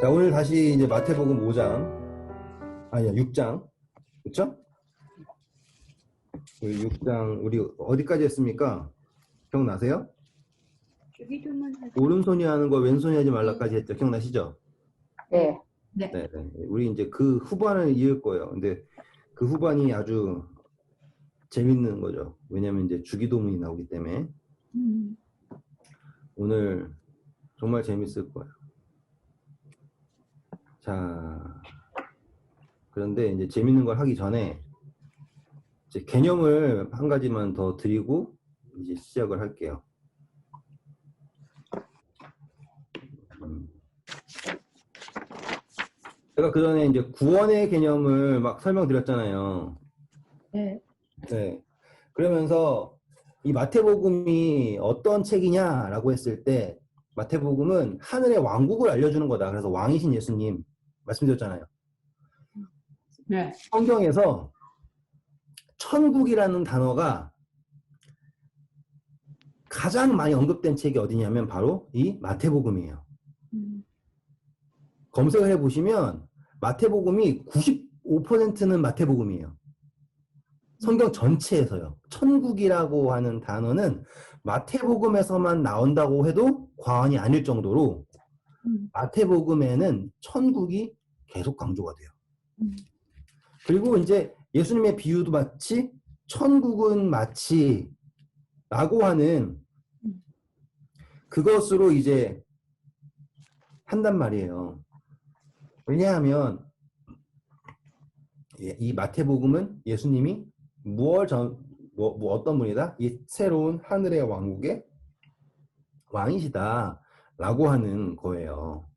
자, 오늘 다시 이제 마태복음 5장, 아니야, 6장. 그쵸? 우리 6장, 우리 어디까지 했습니까? 기억나세요? 오른손이 하는 거 왼손이 하지 말라까지 했죠. 기억나시죠? 네. 네. 우리 이제 그 후반을 이을 거예요. 근데 그 후반이 아주 재밌는 거죠. 왜냐면 이제 주기도문이 나오기 때문에. 오늘 정말 재밌을 거예요. 자, 그런데 이제 재밌는 걸 하기 전에 이제 개념을 한 가지만 더 드리고 이제 시작을 할게요. 제가 그 전에 이제 구원의 개념을 막 설명드렸잖아요. 네. 네. 그러면서 이 마태복음이 어떤 책이냐라고 했을 때 마태복음은 하늘의 왕국을 알려주는 거다. 그래서 왕이신 예수님 말씀드렸잖아요. 네. 성경에서 천국이라는 단어가 가장 많이 언급된 책이 어디냐면 바로 이 마태복음이에요. 검색을 해보시면 마태복음이 95%는 마태복음이에요. 성경 전체에서요. 천국이라고 하는 단어는 마태복음에서만 나온다고 해도 과언이 아닐 정도로 마태복음에는 천국이 계속 강조가 돼요. 그리고 이제 예수님의 비유도 마치 천국은 마치 라고 하는 그것으로 이제 한단 말이에요. 왜냐하면 이 마태복음은 예수님이 어떤 분이다? 이 새로운 하늘의 왕국의 왕이시다라고 하는 거예요.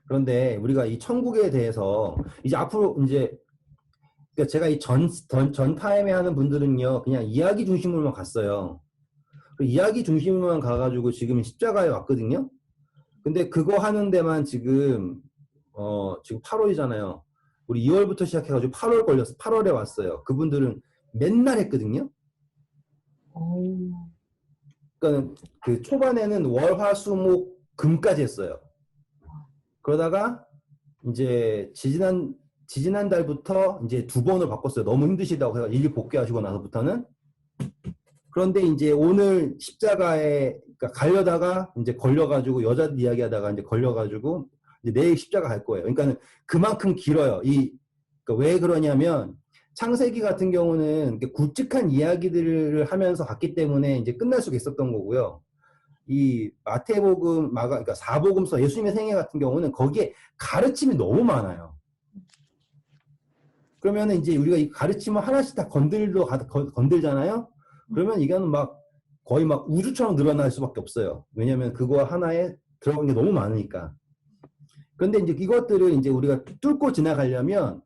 그런데 우리가 이 천국에 대해서 이제 앞으로 이제 그러니까 제가 이 전 타임에 하는 분들은요 그냥 이야기 중심으로만 갔어요. 이야기 중심으로만 가가지고 지금 십자가에 왔거든요. 근데 그거 하는 데만 지금 8월이잖아요. 우리 2월부터 시작해가지고 8월 걸렸어. 8월에 왔어요. 그분들은 맨날 했거든요. 그러니까 그 초반에는 월, 화, 수, 목, 금까지 했어요. 그러다가 이제 지지난 달부터 이제 2번을 바꿨어요. 너무 힘드시다고 해서 일일이 복귀하시고 나서부터는. 그런데 이제 오늘 십자가에 그러니까 가려다가 이제 걸려가지고 여자들 이야기하다가 이제 걸려가지고 이제 내일 십자가 갈 거예요. 그러니까는 그만큼 길어요. 그러니까 왜 그러냐면 창세기 같은 경우는 굵직한 이야기들을 하면서 갔기 때문에 이제 끝날 수가 있었던 거고요. 이 마태복음, 그러니까 사복음서 예수님의 생애 같은 경우는 거기에 가르침이 너무 많아요. 그러면 이제 우리가 이 가르침을 하나씩 다 건들잖아요. 그러면 이거는 거의 우주처럼 늘어날 수밖에 없어요. 왜냐면 그거 하나에 들어간 게 너무 많으니까. 그런데 이제 이것들을 이제 우리가 뚫고 지나가려면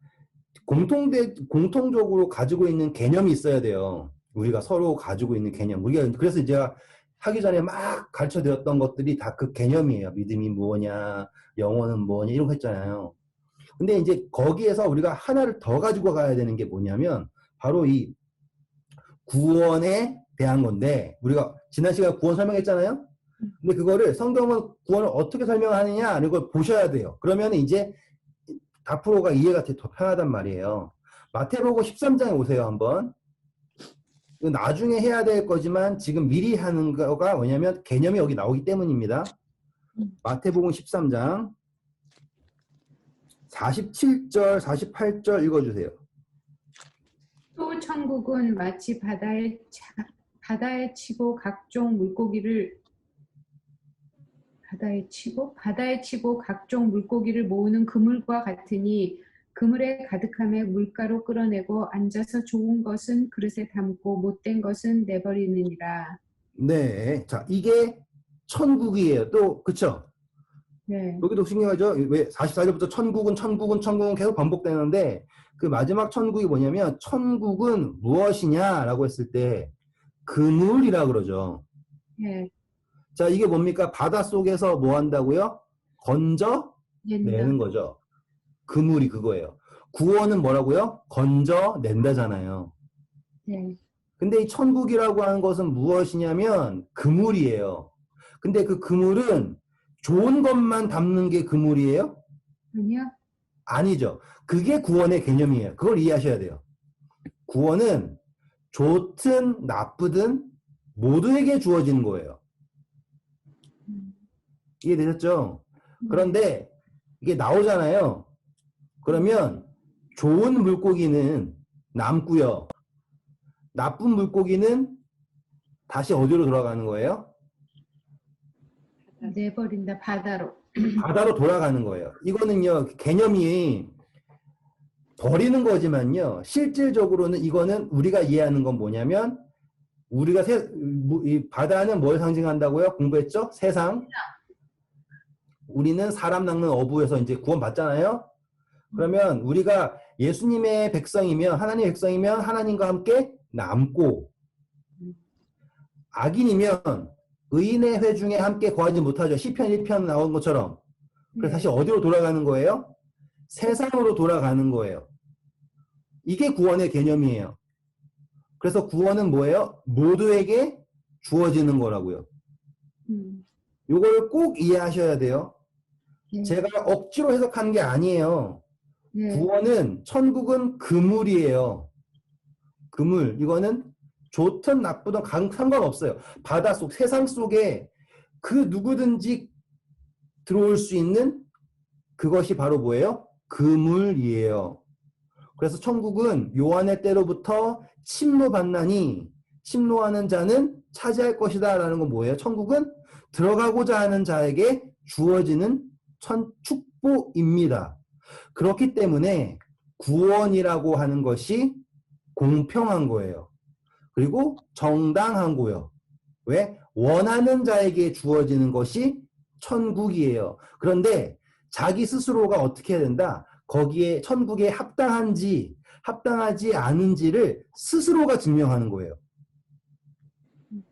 공통적으로 가지고 있는 개념이 있어야 돼요. 우리가 서로 가지고 있는 개념. 그래서 제가 하기 전에 막 가르쳐 드렸던 것들이 다 그 개념이에요. 믿음이 뭐냐, 영혼은 뭐냐, 이런 거 했잖아요. 근데 이제 거기에서 우리가 하나를 더 가지고 가야 되는 게 뭐냐면 바로 이 구원에 대한 건데 우리가 지난 시간에 구원 설명했잖아요. 근데 그거를 성경은 구원을 어떻게 설명하느냐 이걸 보셔야 돼요. 그러면 이제 앞으로가 이해가 더 편하단 말이에요. 마태복음 13장에 오세요 한번. 나중에 해야 될 거지만 지금 미리 하는 거가 뭐냐면 개념이 여기 나오기 때문입니다. 마태복음 13장 47절 48절 읽어주세요. 또 천국은 마치 바다에 치고 각종 물고기를 모으는 그물과 같으니 그물에 가득함에 물가로 끌어내고 앉아서 좋은 것은 그릇에 담고 못된 것은 내버리느니라. 네, 자 이게 천국이에요. 또 그쵸? 네. 여기도 신기하죠? 왜 44절부터 천국은 계속 반복되는데 그 마지막 천국이 뭐냐면 천국은 무엇이냐라고 했을 때 그물이라 그러죠. 네. 자, 이게 뭡니까? 바닷속에서 뭐 한다고요? 건져내는 거죠. 그물이 그거예요. 구원은 뭐라고요? 건져낸다잖아요. 네. 근데 이 천국이라고 하는 것은 무엇이냐면 그물이에요. 근데 그 그물은 좋은 것만 담는 게 그물이에요? 아니요? 아니죠. 그게 구원의 개념이에요. 그걸 이해하셔야 돼요. 구원은 좋든 나쁘든 모두에게 주어지는 거예요. 이해되셨죠? 그런데 이게 나오잖아요. 그러면 좋은 물고기는 남고요. 나쁜 물고기는 다시 어디로 돌아가는 거예요? 내버린다, 바다로. 바다로 돌아가는 거예요. 이거는요, 개념이 버리는 거지만요, 실질적으로는 이거는 우리가 이해하는 건 뭐냐면, 우리가 이 바다는 뭘 상징한다고요? 공부했죠? 세상. 우리는 사람 낚는 어부에서 이제 구원받잖아요? 그러면 우리가 예수님의 백성이면, 하나님의 백성이면 하나님과 함께 남고, 악인이면 의인의 회중에 함께 거하지 못하죠. 시편 1편 나온 것처럼. 그래서 다시 어디로 돌아가는 거예요? 세상으로 돌아가는 거예요. 이게 구원의 개념이에요. 그래서 구원은 뭐예요? 모두에게 주어지는 거라고요. 이걸 꼭 이해하셔야 돼요. 네. 제가 억지로 해석하는 게 아니에요. 네. 구원은, 천국은 그물이에요. 그물. 이거는 좋든 나쁘든 상관없어요. 바닷속, 세상 속에 그 누구든지 들어올 수 있는 그것이 바로 뭐예요? 그물이에요. 그래서 천국은 요한의 때로부터 침노받나니 침노하는 자는 차지할 것이다 라는 건 뭐예요? 천국은 들어가고자 하는 자에게 주어지는 축복입니다. 그렇기 때문에 구원이라고 하는 것이 공평한 거예요. 그리고 정당한 거예요. 왜? 원하는 자에게 주어지는 것이 천국이에요. 그런데 자기 스스로가 어떻게 해야 된다? 거기에 천국에 합당한지 합당하지 않은지를 스스로가 증명하는 거예요.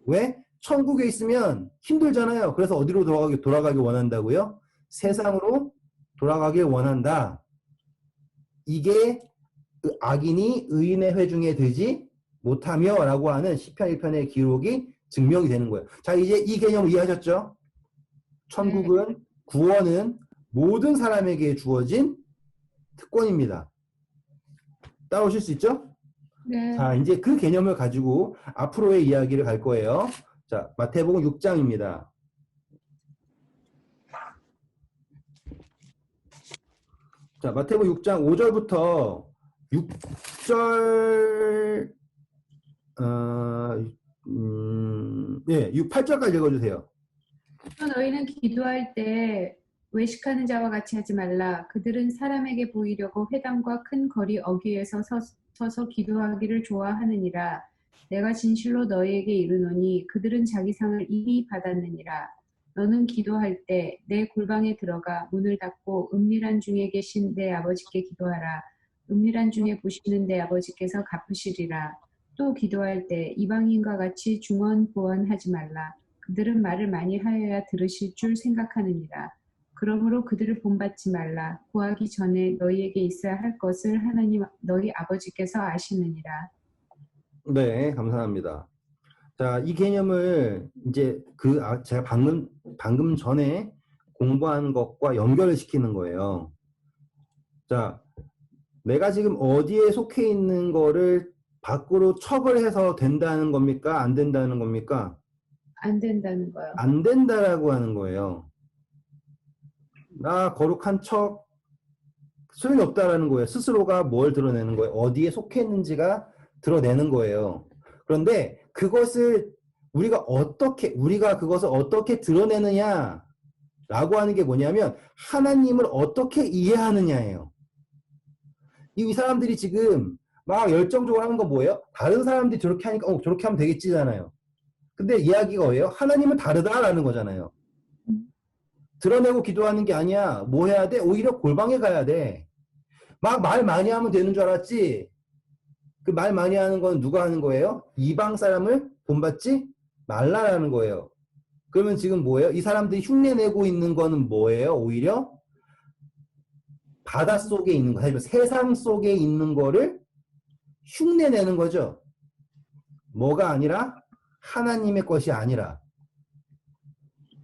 왜? 천국에 있으면 힘들잖아요. 그래서 어디로 돌아가기 원한다고요? 세상으로 돌아가길 원한다. 이게 악인이 의인의 회중에 들지 못하며 라고 하는 시편 1편의 기록이 증명이 되는 거예요. 자, 이제 이 개념을 이해하셨죠? 천국은, 구원은 모든 사람에게 주어진 특권입니다. 따라오실 수 있죠? 네. 자, 이제 그 개념을 가지고 앞으로의 이야기를 갈 거예요. 자, 마태복음 6장입니다. 자, 마태복음 6장 5절부터 6절, 8절까지 읽어주세요. 또 너희는 기도할 때 외식하는 자와 같이 하지 말라. 그들은 사람에게 보이려고 회당과 큰 거리 어귀에서 서서 기도하기를 좋아하느니라. 내가 진실로 너희에게 이르노니 그들은 자기 상을 이미 받았느니라. 너는 기도할 때 내 골방에 들어가 문을 닫고 은밀한 중에 계신 내 아버지께 기도하라. 은밀한 중에 보시는 내 아버지께서 갚으시리라. 또 기도할 때 이방인과 같이 중언부언하지 말라. 그들은 말을 많이 하여야 들으실 줄 생각하느니라. 그러므로 그들을 본받지 말라. 구하기 전에 너희에게 있어야 할 것을 하나님 너희 아버지께서 아시느니라. 네, 감사합니다. 자, 이 개념을 이제 제가 방금 전에 공부한 것과 연결을 시키는 거예요. 자, 내가 지금 어디에 속해 있는 거를 밖으로 척을 해서 된다는 겁니까? 안 된다는 겁니까? 안 된다는 거요. 안 된다라고 하는 거예요. 나 거룩한 척 소용이 없다라는 거예요. 스스로가 뭘 드러내는 거예요? 어디에 속해 있는지가 드러내는 거예요. 그런데 그것을 우리가 그것을 어떻게 드러내느냐라고 하는 게 뭐냐면 하나님을 어떻게 이해하느냐예요. 이 사람들이 지금 막 열정적으로 하는 거 뭐예요? 다른 사람들이 저렇게 하니까 저렇게 하면 되겠지잖아요. 근데 이야기가 뭐예요? 하나님은 다르다라는 거잖아요. 드러내고 기도하는 게 아니야. 뭐 해야 돼? 오히려 골방에 가야 돼. 막 말 많이 하면 되는 줄 알았지? 그 말 많이 하는 건 누가 하는 거예요? 이방 사람을 본받지 말라라는 거예요. 그러면 지금 뭐예요? 이 사람들이 흉내내고 있는 거는 뭐예요? 오히려 바닷속에 있는 거, 사실 세상 속에 있는 거를 흉내내는 거죠. 뭐가 아니라 하나님의 것이 아니라.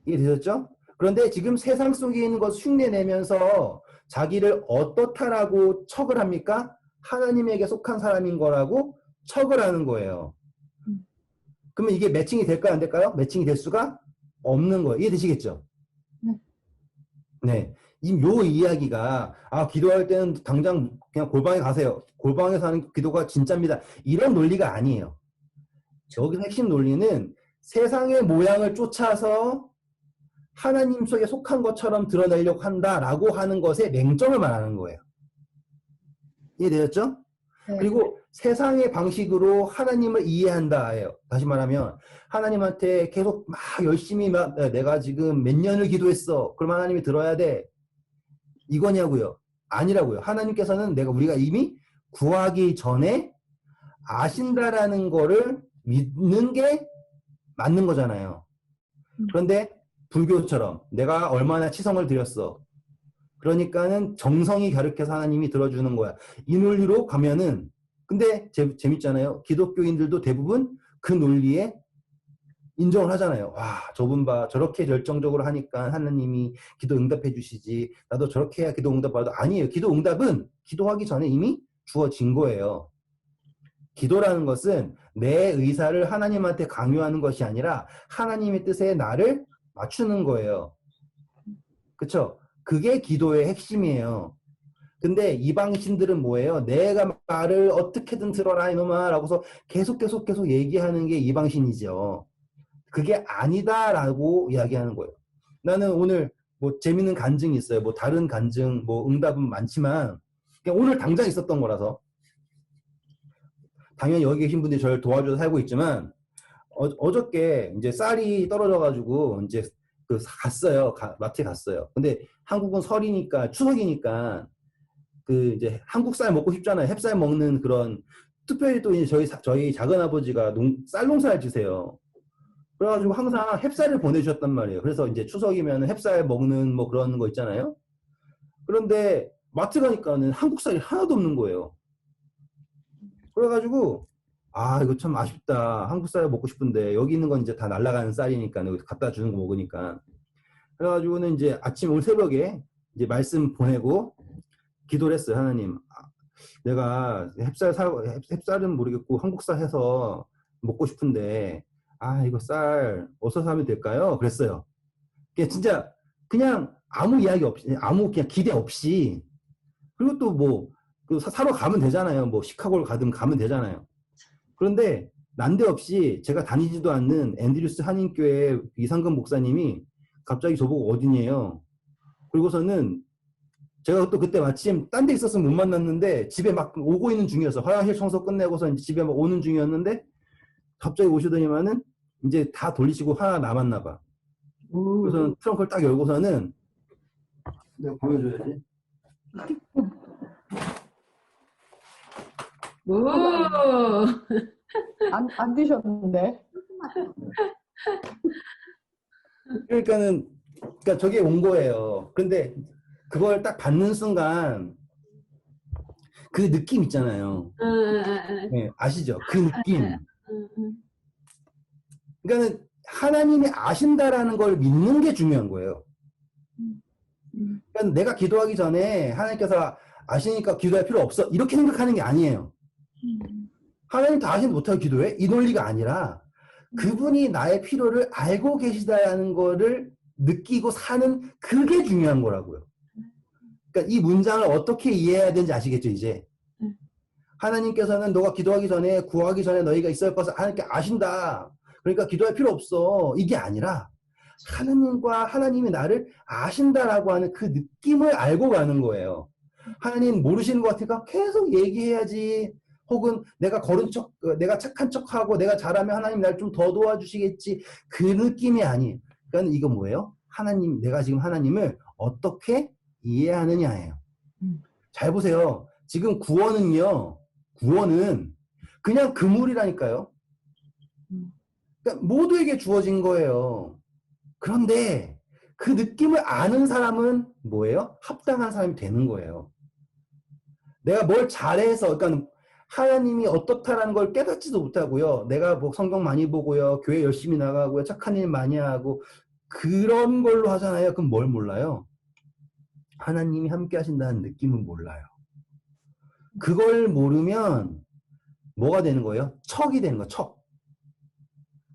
이해 되셨죠? 그런데 지금 세상 속에 있는 것을 흉내내면서 자기를 어떻다라고 척을 합니까? 하나님에게 속한 사람인 거라고 척을 하는 거예요. 그러면 이게 매칭이 될까요? 안 될까요? 매칭이 될 수가 없는 거예요. 이해되시겠죠? 네. 네. 요 이야기가, 기도할 때는 당장 그냥 골방에 가세요. 골방에서 하는 기도가 진짜입니다. 이런 논리가 아니에요. 여기 핵심 논리는 세상의 모양을 쫓아서 하나님 속에 속한 것처럼 드러내려고 한다라고 하는 것에 맹점을 말하는 거예요. 이해되셨죠? 네. 그리고 세상의 방식으로 하나님을 이해한다예요. 다시 말하면 하나님한테 계속 막 열심히 내가 지금 몇 년을 기도했어. 그럼 하나님이 들어야 돼. 이거냐고요? 아니라고요. 하나님께서는 우리가 이미 구하기 전에 아신다라는 거를 믿는 게 맞는 거잖아요. 그런데 불교처럼 내가 얼마나 치성을 드렸어. 그러니까는 정성이 갸륵해서 하나님이 들어주는 거야. 이 논리로 가면은, 근데 재밌잖아요. 기독교인들도 대부분 그 논리에 인정을 하잖아요. 와, 저분 봐. 저렇게 열정적으로 하니까 하나님이 기도 응답해 주시지. 나도 저렇게 해야 기도 응답 받아도. 아니에요. 기도 응답은 기도하기 전에 이미 주어진 거예요. 기도라는 것은 내 의사를 하나님한테 강요하는 것이 아니라 하나님의 뜻에 나를 맞추는 거예요. 그쵸? 그게 기도의 핵심이에요. 근데 이방신들은 뭐예요? 내가 말을 어떻게든 들어라 이놈아 라고서 계속 얘기하는 게 이방신이죠. 그게 아니다라고 이야기하는 거예요. 나는 오늘 뭐 재밌는 간증이 있어요. 뭐 다른 간증, 뭐 응답은 많지만 그냥 오늘 당장 있었던 거라서 당연히 여기 계신 분들이 저를 도와줘서 살고 있지만 어저께 이제 쌀이 떨어져가지고 이제 갔어요. 마트에 갔어요. 근데 한국은 설이니까 추석이니까 그 이제 한국 쌀 먹고 싶잖아요. 햅쌀 먹는 그런 특별히 또 이제 저희 작은 아버지가 쌀 농사를 지세요. 그래가지고 항상 햅쌀을 보내주셨단 말이에요. 그래서 이제 추석이면 햅쌀 먹는 뭐 그런 거 있잖아요. 그런데 마트 가니까는 한국 쌀이 하나도 없는 거예요. 그래가지고 이거 참 아쉽다. 한국 쌀 먹고 싶은데 여기 있는 건 이제 다 날아가는 쌀이니까 갖다 주는 거 먹으니까. 그래가지고는 이제 아침 오늘 새벽에 이제 말씀 보내고 기도를 했어요. 하나님, 내가 햅쌀은 모르겠고 한국 쌀 해서 먹고 싶은데 이거 쌀 어디서 사면 될까요? 그랬어요. 그냥 진짜 그냥 아무 이야기 없이 아무 그냥 기대 없이 그리고 또 뭐 사러 가면 되잖아요. 뭐 시카고를 가면 되잖아요. 그런데 난데없이 제가 다니지도 않는 앤드류스 한인교회 이상근 목사님이 갑자기 저보고 어디니에요. 그리고서는 제가 또 그때 마침 딴 데 있었으면 못 만났는데 집에 막 오고 있는 중이었어요. 화장실 청소 끝내고서 이제 집에 막 오는 중이었는데 갑자기 오시더니만은 이제 다 돌리시고 하나 남았나 봐. 그래서 트렁크를 딱 열고서는 내가 보여줘야지. 오! 안 드셨는데. 그러니까 저게 온 거예요. 근데 그걸 딱 받는 순간 그 느낌 있잖아요. 네, 아시죠? 그 느낌. 그러니까는 하나님이 아신다라는 걸 믿는 게 중요한 거예요. 그러니까 내가 기도하기 전에 하나님께서 아시니까 기도할 필요 없어. 이렇게 생각하는 게 아니에요. 하나님 다 아시는데 못하고 기도해? 이 논리가 아니라 그분이 나의 필요를 알고 계시다는 거를 느끼고 사는 그게 중요한 거라고요. 그러니까 이 문장을 어떻게 이해해야 되는지 아시겠죠, 이제? 하나님께서는 너가 기도하기 전에 구하기 전에 너희가 있어야 할 것을 하나님께 아신다. 그러니까 기도할 필요 없어. 이게 아니라 하나님과 하나님이 나를 아신다라고 하는 그 느낌을 알고 가는 거예요. 하나님 모르시는 것 같으니까 계속 얘기해야지. 혹은 내가 내가 착한 척하고 내가 잘하면 하나님 날 좀 더 도와주시겠지. 그 느낌이 아니에요. 그러니까 이거 뭐예요? 내가 지금 하나님을 어떻게 이해하느냐예요. 잘 보세요. 지금 구원은 그냥 그물이라니까요. 그러니까 모두에게 주어진 거예요. 그런데 그 느낌을 아는 사람은 뭐예요? 합당한 사람이 되는 거예요. 내가 뭘 잘해서, 그러니까 하나님이 어떻다라는 걸 깨닫지도 못하고요. 내가 뭐 성경 많이 보고요. 교회 열심히 나가고요. 착한 일 많이 하고 그런 걸로 하잖아요. 그럼 뭘 몰라요? 하나님이 함께 하신다는 느낌은 몰라요. 그걸 모르면 뭐가 되는 거예요? 척이 되는 거예요. 척.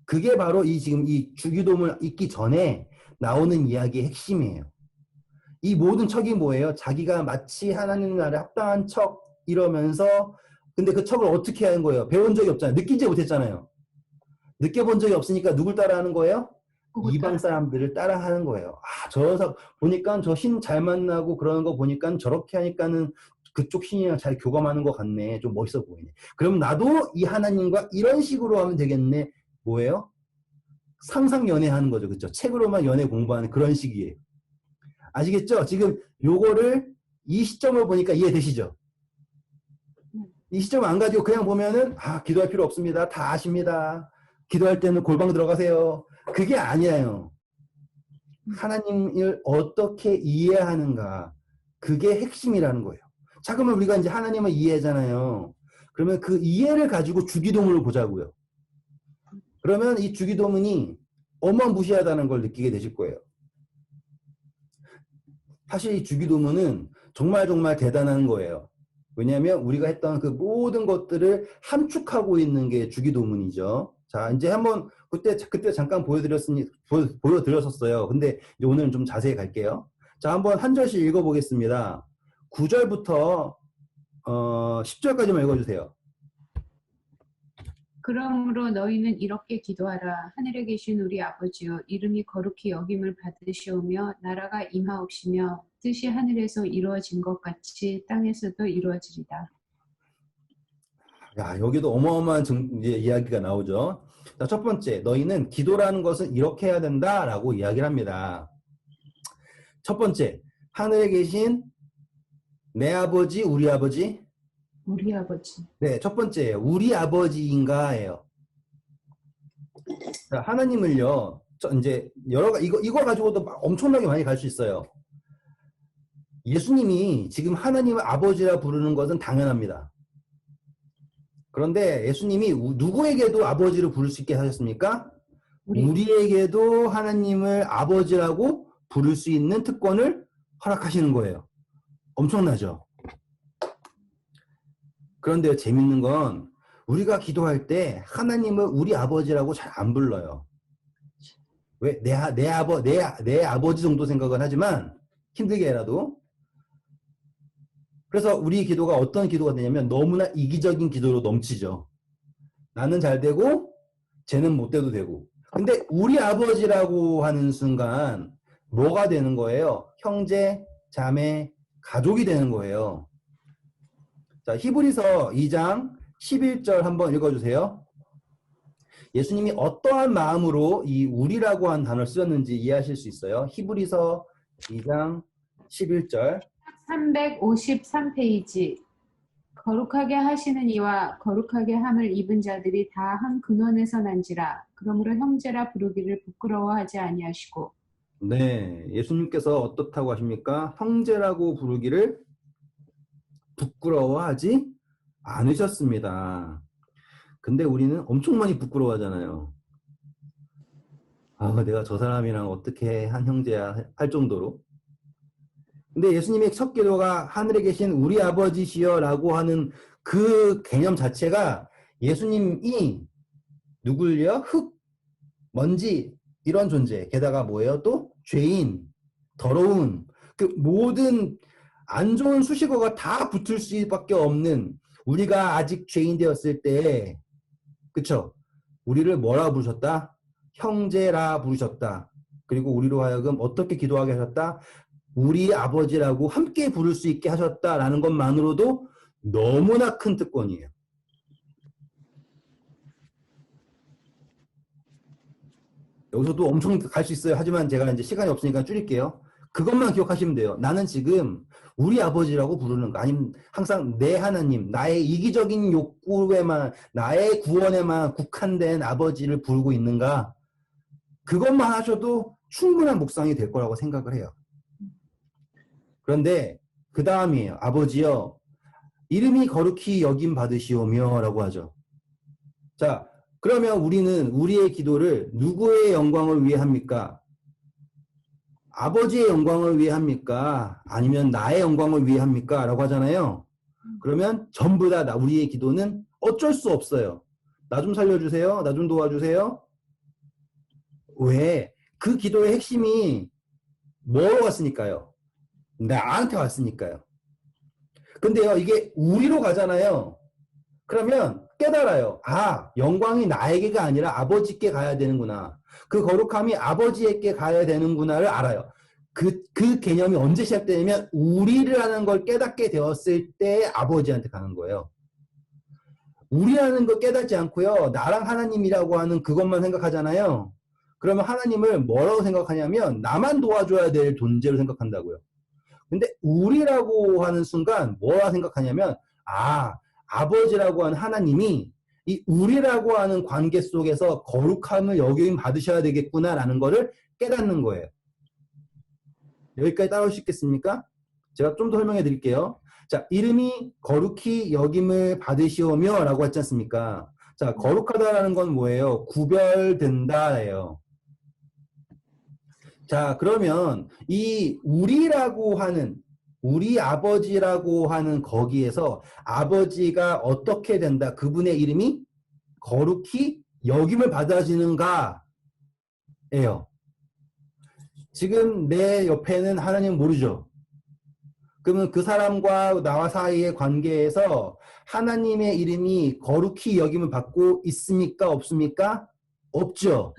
그게 바로 지금 이 주기도문을 읽기 전에 나오는 이야기의 핵심이에요. 이 모든 척이 뭐예요? 자기가 마치 하나님 나라에 합당한 척 이러면서 근데 그 척을 어떻게 하는 거예요? 배운 적이 없잖아요. 느끼지 못했잖아요. 느껴본 적이 없으니까 누굴 따라하는 거예요? 이방 사람들을 따라하는 거예요. 아, 보니까 저 신 잘 만나고 그러는 거 보니까 저렇게 하니까는 그쪽 신이랑 잘 교감하는 것 같네. 좀 멋있어 보이네. 그럼 나도 이 하나님과 이런 식으로 하면 되겠네. 뭐예요? 상상 연애하는 거죠. 그렇죠? 책으로만 연애 공부하는 그런 식이에요. 아시겠죠? 지금 요거를 이 시점을 보니까 이해되시죠? 이 시점 안 가지고 그냥 보면은 기도할 필요 없습니다. 다 아십니다. 기도할 때는 골방 들어가세요. 그게 아니에요. 하나님을 어떻게 이해하는가. 그게 핵심이라는 거예요. 자, 그러면 우리가 이제 하나님을 이해하잖아요. 그러면 그 이해를 가지고 주기도문을 보자고요. 그러면 이 주기도문이 어마무시하다는 걸 느끼게 되실 거예요. 사실 이 주기도문은 정말 정말 대단한 거예요. 왜냐하면 우리가 했던 그 모든 것들을 함축하고 있는 게 주기도문이죠. 자, 이제 한번 그때 잠깐 보여드렸었어요. 근데 이제 오늘은 좀 자세히 갈게요. 자, 한번 한 절씩 읽어보겠습니다. 9절부터 10절까지만 읽어주세요. 그러므로 너희는 이렇게 기도하라. 하늘에 계신 우리 아버지여, 이름이 거룩히 여김을 받으시오며 나라가 임하옵시며 뜻이 하늘에서 이루어진 것 같이 땅에서도 이루어지리다. 야, 여기도 어마어마한 이야기가 나오죠. 자, 첫 번째, 너희는 기도라는 것은 이렇게 해야 된다라고 이야기를 합니다. 첫 번째, 하늘에 계신 내 아버지, 우리 아버지. 우리 아버지. 네, 첫 번째예요. 우리 아버지인가예요. 자, 하나님을요. 이제 이거 가지고도 엄청나게 많이 갈 수 있어요. 예수님이 지금 하나님을 아버지라 부르는 것은 당연합니다. 그런데 예수님이 누구에게도 아버지를 부를 수 있게 하셨습니까? 우리에게도 하나님을 아버지라고 부를 수 있는 특권을 허락하시는 거예요. 엄청나죠? 그런데 재밌는 건 우리가 기도할 때 하나님을 우리 아버지라고 잘 안 불러요. 왜? 내 아버지 정도 생각은 하지만 힘들게라도. 그래서 우리 기도가 어떤 기도가 되냐면 너무나 이기적인 기도로 넘치죠. 나는 잘 되고 쟤는 못 돼도 되고. 근데 우리 아버지라고 하는 순간 뭐가 되는 거예요? 형제, 자매, 가족이 되는 거예요. 자, 히브리서 2장 11절 한번 읽어주세요. 예수님이 어떠한 마음으로 이 우리라고 한 단어를 쓰셨는지 이해하실 수 있어요. 히브리서 2장 11절. 353페이지. 거룩하게 하시는 이와 거룩하게 함을 입은 자들이 다 한 근원에서 난지라. 그러므로 형제라 부르기를 부끄러워하지 아니하시고. 네, 예수님께서 어떻다고 하십니까? 형제라고 부르기를 부끄러워하지 않으셨습니다. 근데 우리는 엄청 많이 부끄러워하잖아요. 내가 저 사람이랑 어떻게 한 형제야 할 정도로. 근데 예수님의 첫 기도가 하늘에 계신 우리 아버지시여 라고 하는 그 개념 자체가 예수님이 누굴요? 흙, 먼지 이런 존재. 게다가 뭐예요? 또 죄인, 더러운 그 모든 안 좋은 수식어가 다 붙을 수밖에 없는 우리가 아직 죄인 되었을 때 그쵸? 우리를 뭐라 부르셨다? 형제라 부르셨다. 그리고 우리로 하여금 어떻게 기도하게 하셨다? 우리 아버지라고 함께 부를 수 있게 하셨다라는 것만으로도 너무나 큰 특권이에요. 여기서도 엄청 갈 수 있어요. 하지만 제가 이제 시간이 없으니까 줄일게요. 그것만 기억하시면 돼요. 나는 지금 우리 아버지라고 부르는 거 아니면 항상 내 하나님, 나의 이기적인 욕구에만 나의 구원에만 국한된 아버지를 부르고 있는가? 그것만 하셔도 충분한 묵상이 될 거라고 생각을 해요. 그런데 그 다음이에요. 아버지여 이름이 거룩히 여김 받으시오며 라고 하죠. 자, 그러면 우리는 우리의 기도를 누구의 영광을 위해 합니까? 아버지의 영광을 위해 합니까? 아니면 나의 영광을 위해 합니까? 라고 하잖아요. 그러면 전부 다 우리의 기도는 어쩔 수 없어요. 나 좀 살려주세요. 나 좀 도와주세요. 왜? 그 기도의 핵심이 뭐로 왔으니까요? 나한테 왔으니까요. 근데요, 이게 우리로 가잖아요. 그러면 깨달아요. 아, 영광이 나에게가 아니라 아버지께 가야 되는구나. 그 거룩함이 아버지에게 가야 되는구나를 알아요. 그 개념이 언제 시작되냐면 우리라는 걸 깨닫게 되었을 때 아버지한테 가는 거예요. 우리라는 걸 깨닫지 않고요. 나랑 하나님이라고 하는 그것만 생각하잖아요. 그러면 하나님을 뭐라고 생각하냐면 나만 도와줘야 될 존재로 생각한다고요. 근데 우리라고 하는 순간 뭐라 생각하냐면 아, 아버지라고 하는 하나님이 이 우리라고 하는 관계 속에서 거룩함을 여김 받으셔야 되겠구나라는 거를 깨닫는 거예요. 여기까지 따라올 수 있겠습니까? 제가 좀 더 설명해 드릴게요. 자, 이름이 거룩히 여김을 받으시오며 라고 했지 않습니까? 자, 거룩하다라는 건 뭐예요? 구별된다예요. 자, 그러면 이 우리라고 하는 우리 아버지라고 하는 거기에서 아버지가 어떻게 된다? 그분의 이름이 거룩히 여김을 받아지는가예요. 지금 내 옆에는 하나님 모르죠. 그러면 그 사람과 나와 사이의 관계에서 하나님의 이름이 거룩히 여김을 받고 있습니까? 없습니까? 없죠.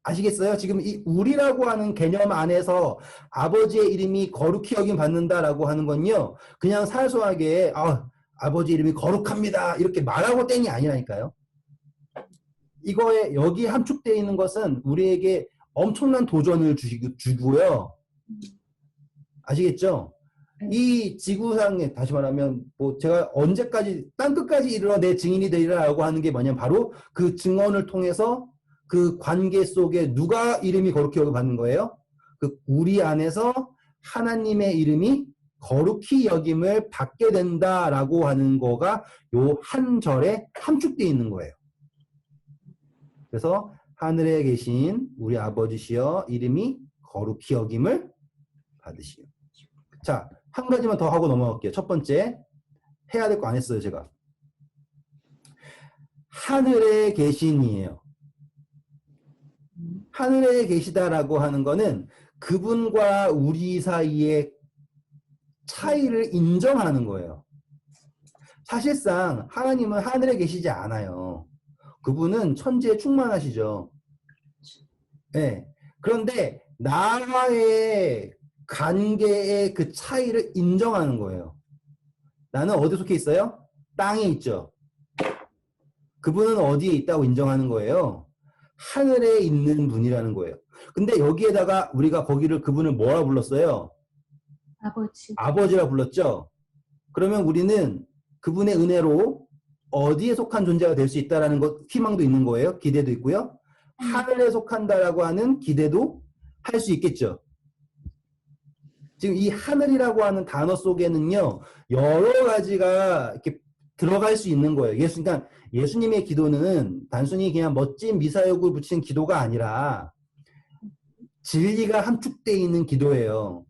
아시겠어요? 지금 이 우리라고 하는 개념 안에서 아버지의 이름이 거룩히 여김 받는다라고 하는 건요. 그냥 사소하게 아버지 이름이 거룩합니다. 이렇게 말하고 땡이 아니라니까요. 이거에 여기 함축되어 있는 것은 우리에게 엄청난 도전을 주고요. 아시겠죠? 이 지구상에 다시 말하면 뭐 제가 언제까지 땅끝까지 이르러 내 증인이 되리라고 하는 게 뭐냐면 바로 그 증언을 통해서 그 관계 속에 누가 이름이 거룩히 여김 받는 거예요? 그 우리 안에서 하나님의 이름이 거룩히 여김을 받게 된다라고 하는 거가 요 한 절에 함축되어 있는 거예요. 그래서 하늘에 계신 우리 아버지시여 이름이 거룩히 여김을 받으시오. 자, 한 가지만 더 하고 넘어갈게요. 첫 번째, 해야 될 거 안 했어요, 제가. 하늘에 계신이에요. 하늘에 계시다라고 하는 거는 그분과 우리 사이의 차이를 인정하는 거예요. 사실상 하나님은 하늘에 계시지 않아요. 그분은 천지에 충만하시죠. 네. 그런데 나와의 관계의 그 차이를 인정하는 거예요. 나는 어디에 속해 있어요? 땅에 있죠. 그분은 어디에 있다고 인정하는 거예요? 하늘에 있는 분이라는 거예요. 근데 여기에다가 우리가 거기를 그분을 뭐라 불렀어요? 아버지. 아버지라 불렀죠. 그러면 우리는 그분의 은혜로 어디에 속한 존재가 될 수 있다라는 것 희망도 있는 거예요. 기대도 있고요. 하늘에 속한다라고 하는 기대도 할 수 있겠죠. 지금 이 하늘이라고 하는 단어 속에는요, 여러 가지가 이렇게 들어갈 수 있는 거예요. 그러니까 예수님의 기도는 단순히 그냥 멋진 미사역을 붙인 기도가 아니라 진리가 함축되어 있는 기도예요.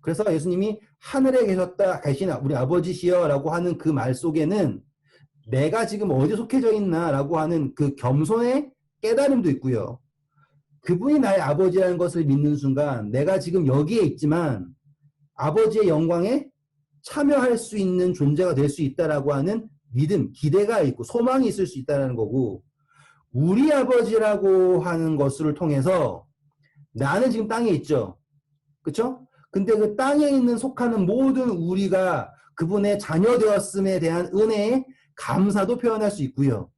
그래서 예수님이 하늘에 계신 우리 아버지시여 라고 하는 그 말 속에는 내가 지금 어디에 속해져 있나 라고 하는 그 겸손의 깨달음도 있고요. 그분이 나의 아버지라는 것을 믿는 순간 내가 지금 여기에 있지만 아버지의 영광에 참여할 수 있는 존재가 될 수 있다라고 하는 믿음, 기대가 있고 소망이 있을 수 있다는 거고 우리 아버지라고 하는 것을 통해서 나는 지금 땅에 있죠. 그렇죠? 근데 그 땅에 있는 속하는 모든 우리가 그분의 자녀 되었음에 대한 은혜에 감사도 표현할 수 있고요.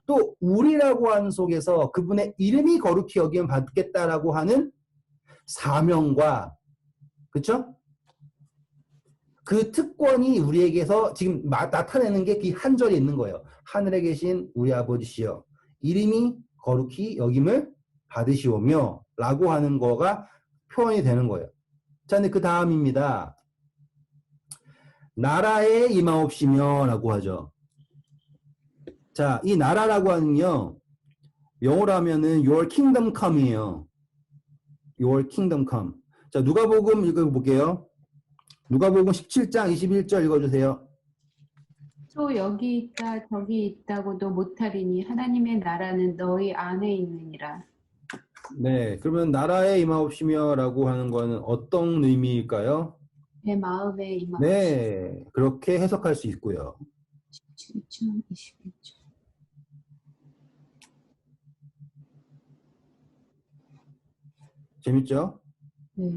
또 우리라고 하는 속에서 그분의 이름이 거룩히 여김 받겠다라고 하는 사명과 그렇죠? 그 특권이 우리에게서 지금 나타내는 게 그 한 절에 있는 거예요. 하늘에 계신 우리 아버지시여 이름이 거룩히 여김을 받으시오며 라고 하는 거가 표현이 되는 거예요. 자, 근데 그 다음입니다. 나라에 임하옵시며 라고 하죠. 자, 이 나라라고 하는요, 영어로 하면은 your kingdom come이에요. Your kingdom come. 자, 누가복음 읽어볼게요. 누가복음 17장 21절 읽어주세요. 또 여기 있다 저기 있다고도 못하리니 하나님의 나라는 너희 안에 있느니라. 네, 그러면 나라에 임하옵시며라고 하는 거는 어떤 의미일까요? 내 마음에 임하옵시며. 네, 그렇게 해석할 수 있고요. 17장 21절. 재밌죠? 네.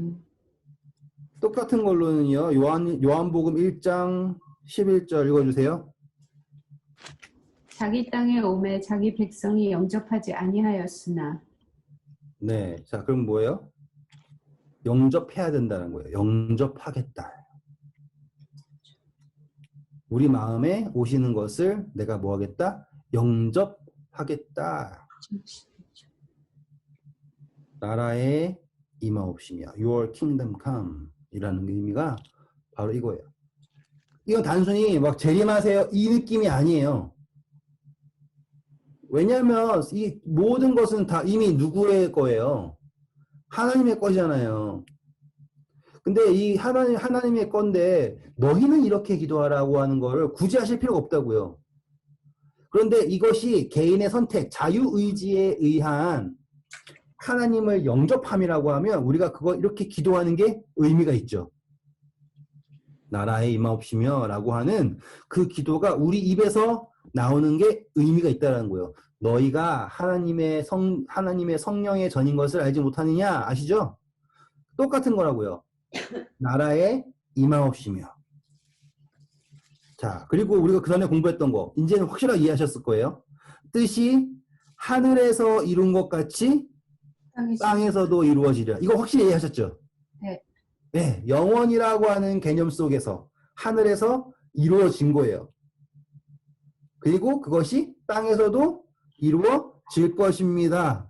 똑같은 걸로는요. 요한복음 1장 11절 읽어주세요. 자기 땅에 오매 자기 백성이 영접하지 아니하였으나. 네, 자 그럼 뭐예요? 영접해야 된다는 거예요. 영접하겠다. 우리 마음에 오시는 것을 내가 뭐 하겠다? 영접하겠다. 나라에 임하옵시며 Your kingdom come 이라는 의미가 바로 이거예요. 이건 단순히 막 재림하세요 이 느낌이 아니에요. 왜냐하면 이 모든 것은 다 이미 누구의 거예요? 하나님의 것이잖아요. 근데 이 하나님의 건데 너희는 이렇게 기도하라고 하는 거를 굳이 하실 필요가 없다고요. 그런데 이것이 개인의 선택, 자유의지에 의한 하나님을 영접함이라고 하면 우리가 그거 이렇게 기도하는 게 의미가 있죠. 나라에 임하옵시며 라고 하는 그 기도가 우리 입에서 나오는 게 의미가 있다는 거예요. 너희가 하나님의 성령의 전인 것을 알지 못하느냐 아시죠? 똑같은 거라고요. 나라에 임하옵시며. 자, 그리고 우리가 그 전에 공부했던 거 이제는 확실하게 이해하셨을 거예요. 뜻이 하늘에서 이룬 것 같이 땅에서도 이루어지리라. 이거 확실히 이해하셨죠? 네. 네, 영원이라고 하는 개념 속에서 하늘에서 이루어진 거예요. 그리고 그것이 땅에서도 이루어질 것입니다.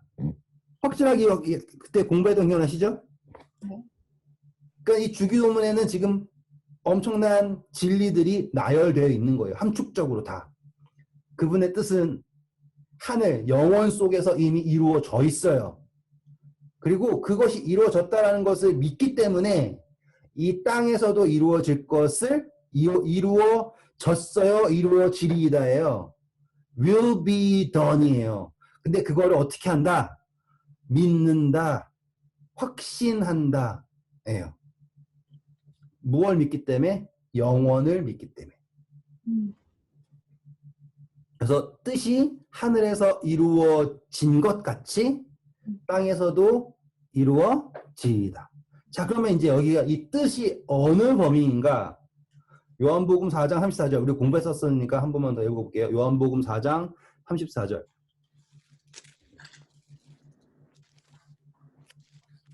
확실하게 그때 공부했던 기억나시죠? 네. 그러니까 이 주기도문에는 지금 엄청난 진리들이 나열되어 있는 거예요. 함축적으로 다. 그분의 뜻은 하늘, 영원 속에서 이미 이루어져 있어요. 그리고 그것이 이루어졌다는 것을 믿기 때문에 이 땅에서도 이루어질 것을 이루어졌어요. 이루어지리이다예요. will be done이에요. 근데 그거를 어떻게 한다? 믿는다. 확신한다. 예요. 무엇을 믿기 때문에? 영원을 믿기 때문에. 그래서 뜻이 하늘에서 이루어진 것 같이 땅에서도 이루어지이다. 자, 그러면 이제 여기가 이 뜻이 어느 범위인가? 요한복음 4장 34절. 우리 공부했었으니까 한 번만 더 읽어볼게요. 요한복음 4장 34절.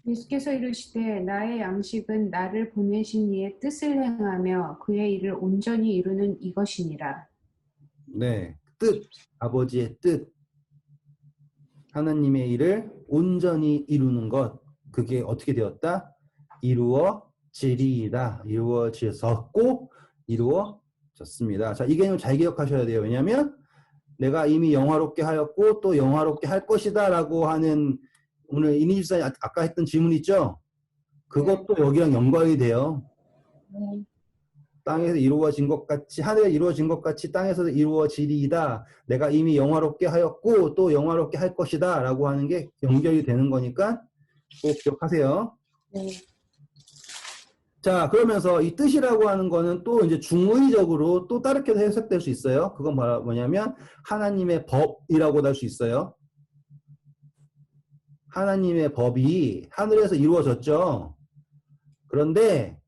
예수께서 이르시되 나의 양식은 나를 보내신 이의 뜻을 행하며 그의 일을 온전히 이루는 이것이니라. 네, 뜻, 아버지의 뜻, 하나님의 일을 온전히 이루는 것, 그게 어떻게 되었다? 이루어지리이다. 이루어졌고 이루어졌습니다. 자, 이 개념 잘 기억하셔야 돼요. 왜냐하면 내가 이미 영화롭게 하였고 또 영화롭게 할 것이다 라고 하는 오늘 이니집사님 아까 했던 질문 있죠? 그것도 여기랑 연관이 돼요. 네. 땅에서 이루어진 것 같이 하늘에 이루어진 것 같이 땅에서도 이루어지리이다. 내가 이미 영화롭게 하였고 또 영화롭게 할 것이다 라고 하는 게 연결이 되는 거니까 꼭 기억하세요. 네. 자, 그러면서 이 뜻이라고 하는 거는 또 이제 중의적으로 또 다르게 해석될 수 있어요. 그건 뭐냐면 하나님의 법이라고도 할 수 있어요. 하나님의 법이 하늘에서 이루어졌죠. 그런데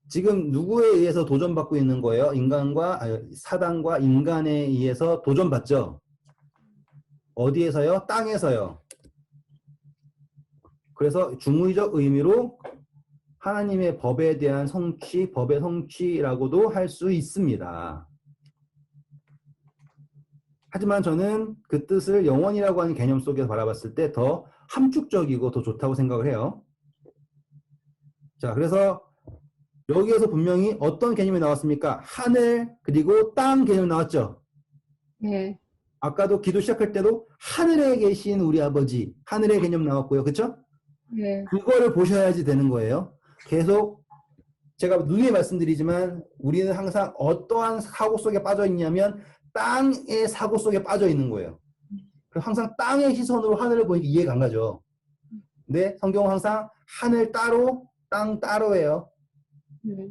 지금 누구에 의해서 도전받고 있는 거예요? 사단과 인간에 의해서 도전받죠. 어디에서요? 땅에서요. 그래서 중의적 의미로 하나님의 법에 대한 성취, 법의 성취라고도 할 수 있습니다. 하지만 저는 그 뜻을 영원이라고 하는 개념 속에서 바라봤을 때 더 함축적이고 더 좋다고 생각을 해요. 자, 그래서 여기에서 분명히 어떤 개념이 나왔습니까? 하늘 그리고 땅 개념이 나왔죠. 네. 아까도 기도 시작할 때도 하늘에 계신 우리 아버지, 하늘의 개념 나왔고요. 그렇죠? 네. 그거를 보셔야지 되는 거예요. 계속 제가 누누이 말씀드리지만 우리는 항상 어떠한 사고 속에 빠져 있냐면 땅의 사고 속에 빠져 있는 거예요. 그래서 항상 땅의 시선으로 하늘을 보니까 이해가 안 가죠. 근데 성경은 항상 하늘 따로, 땅 따로예요. 네.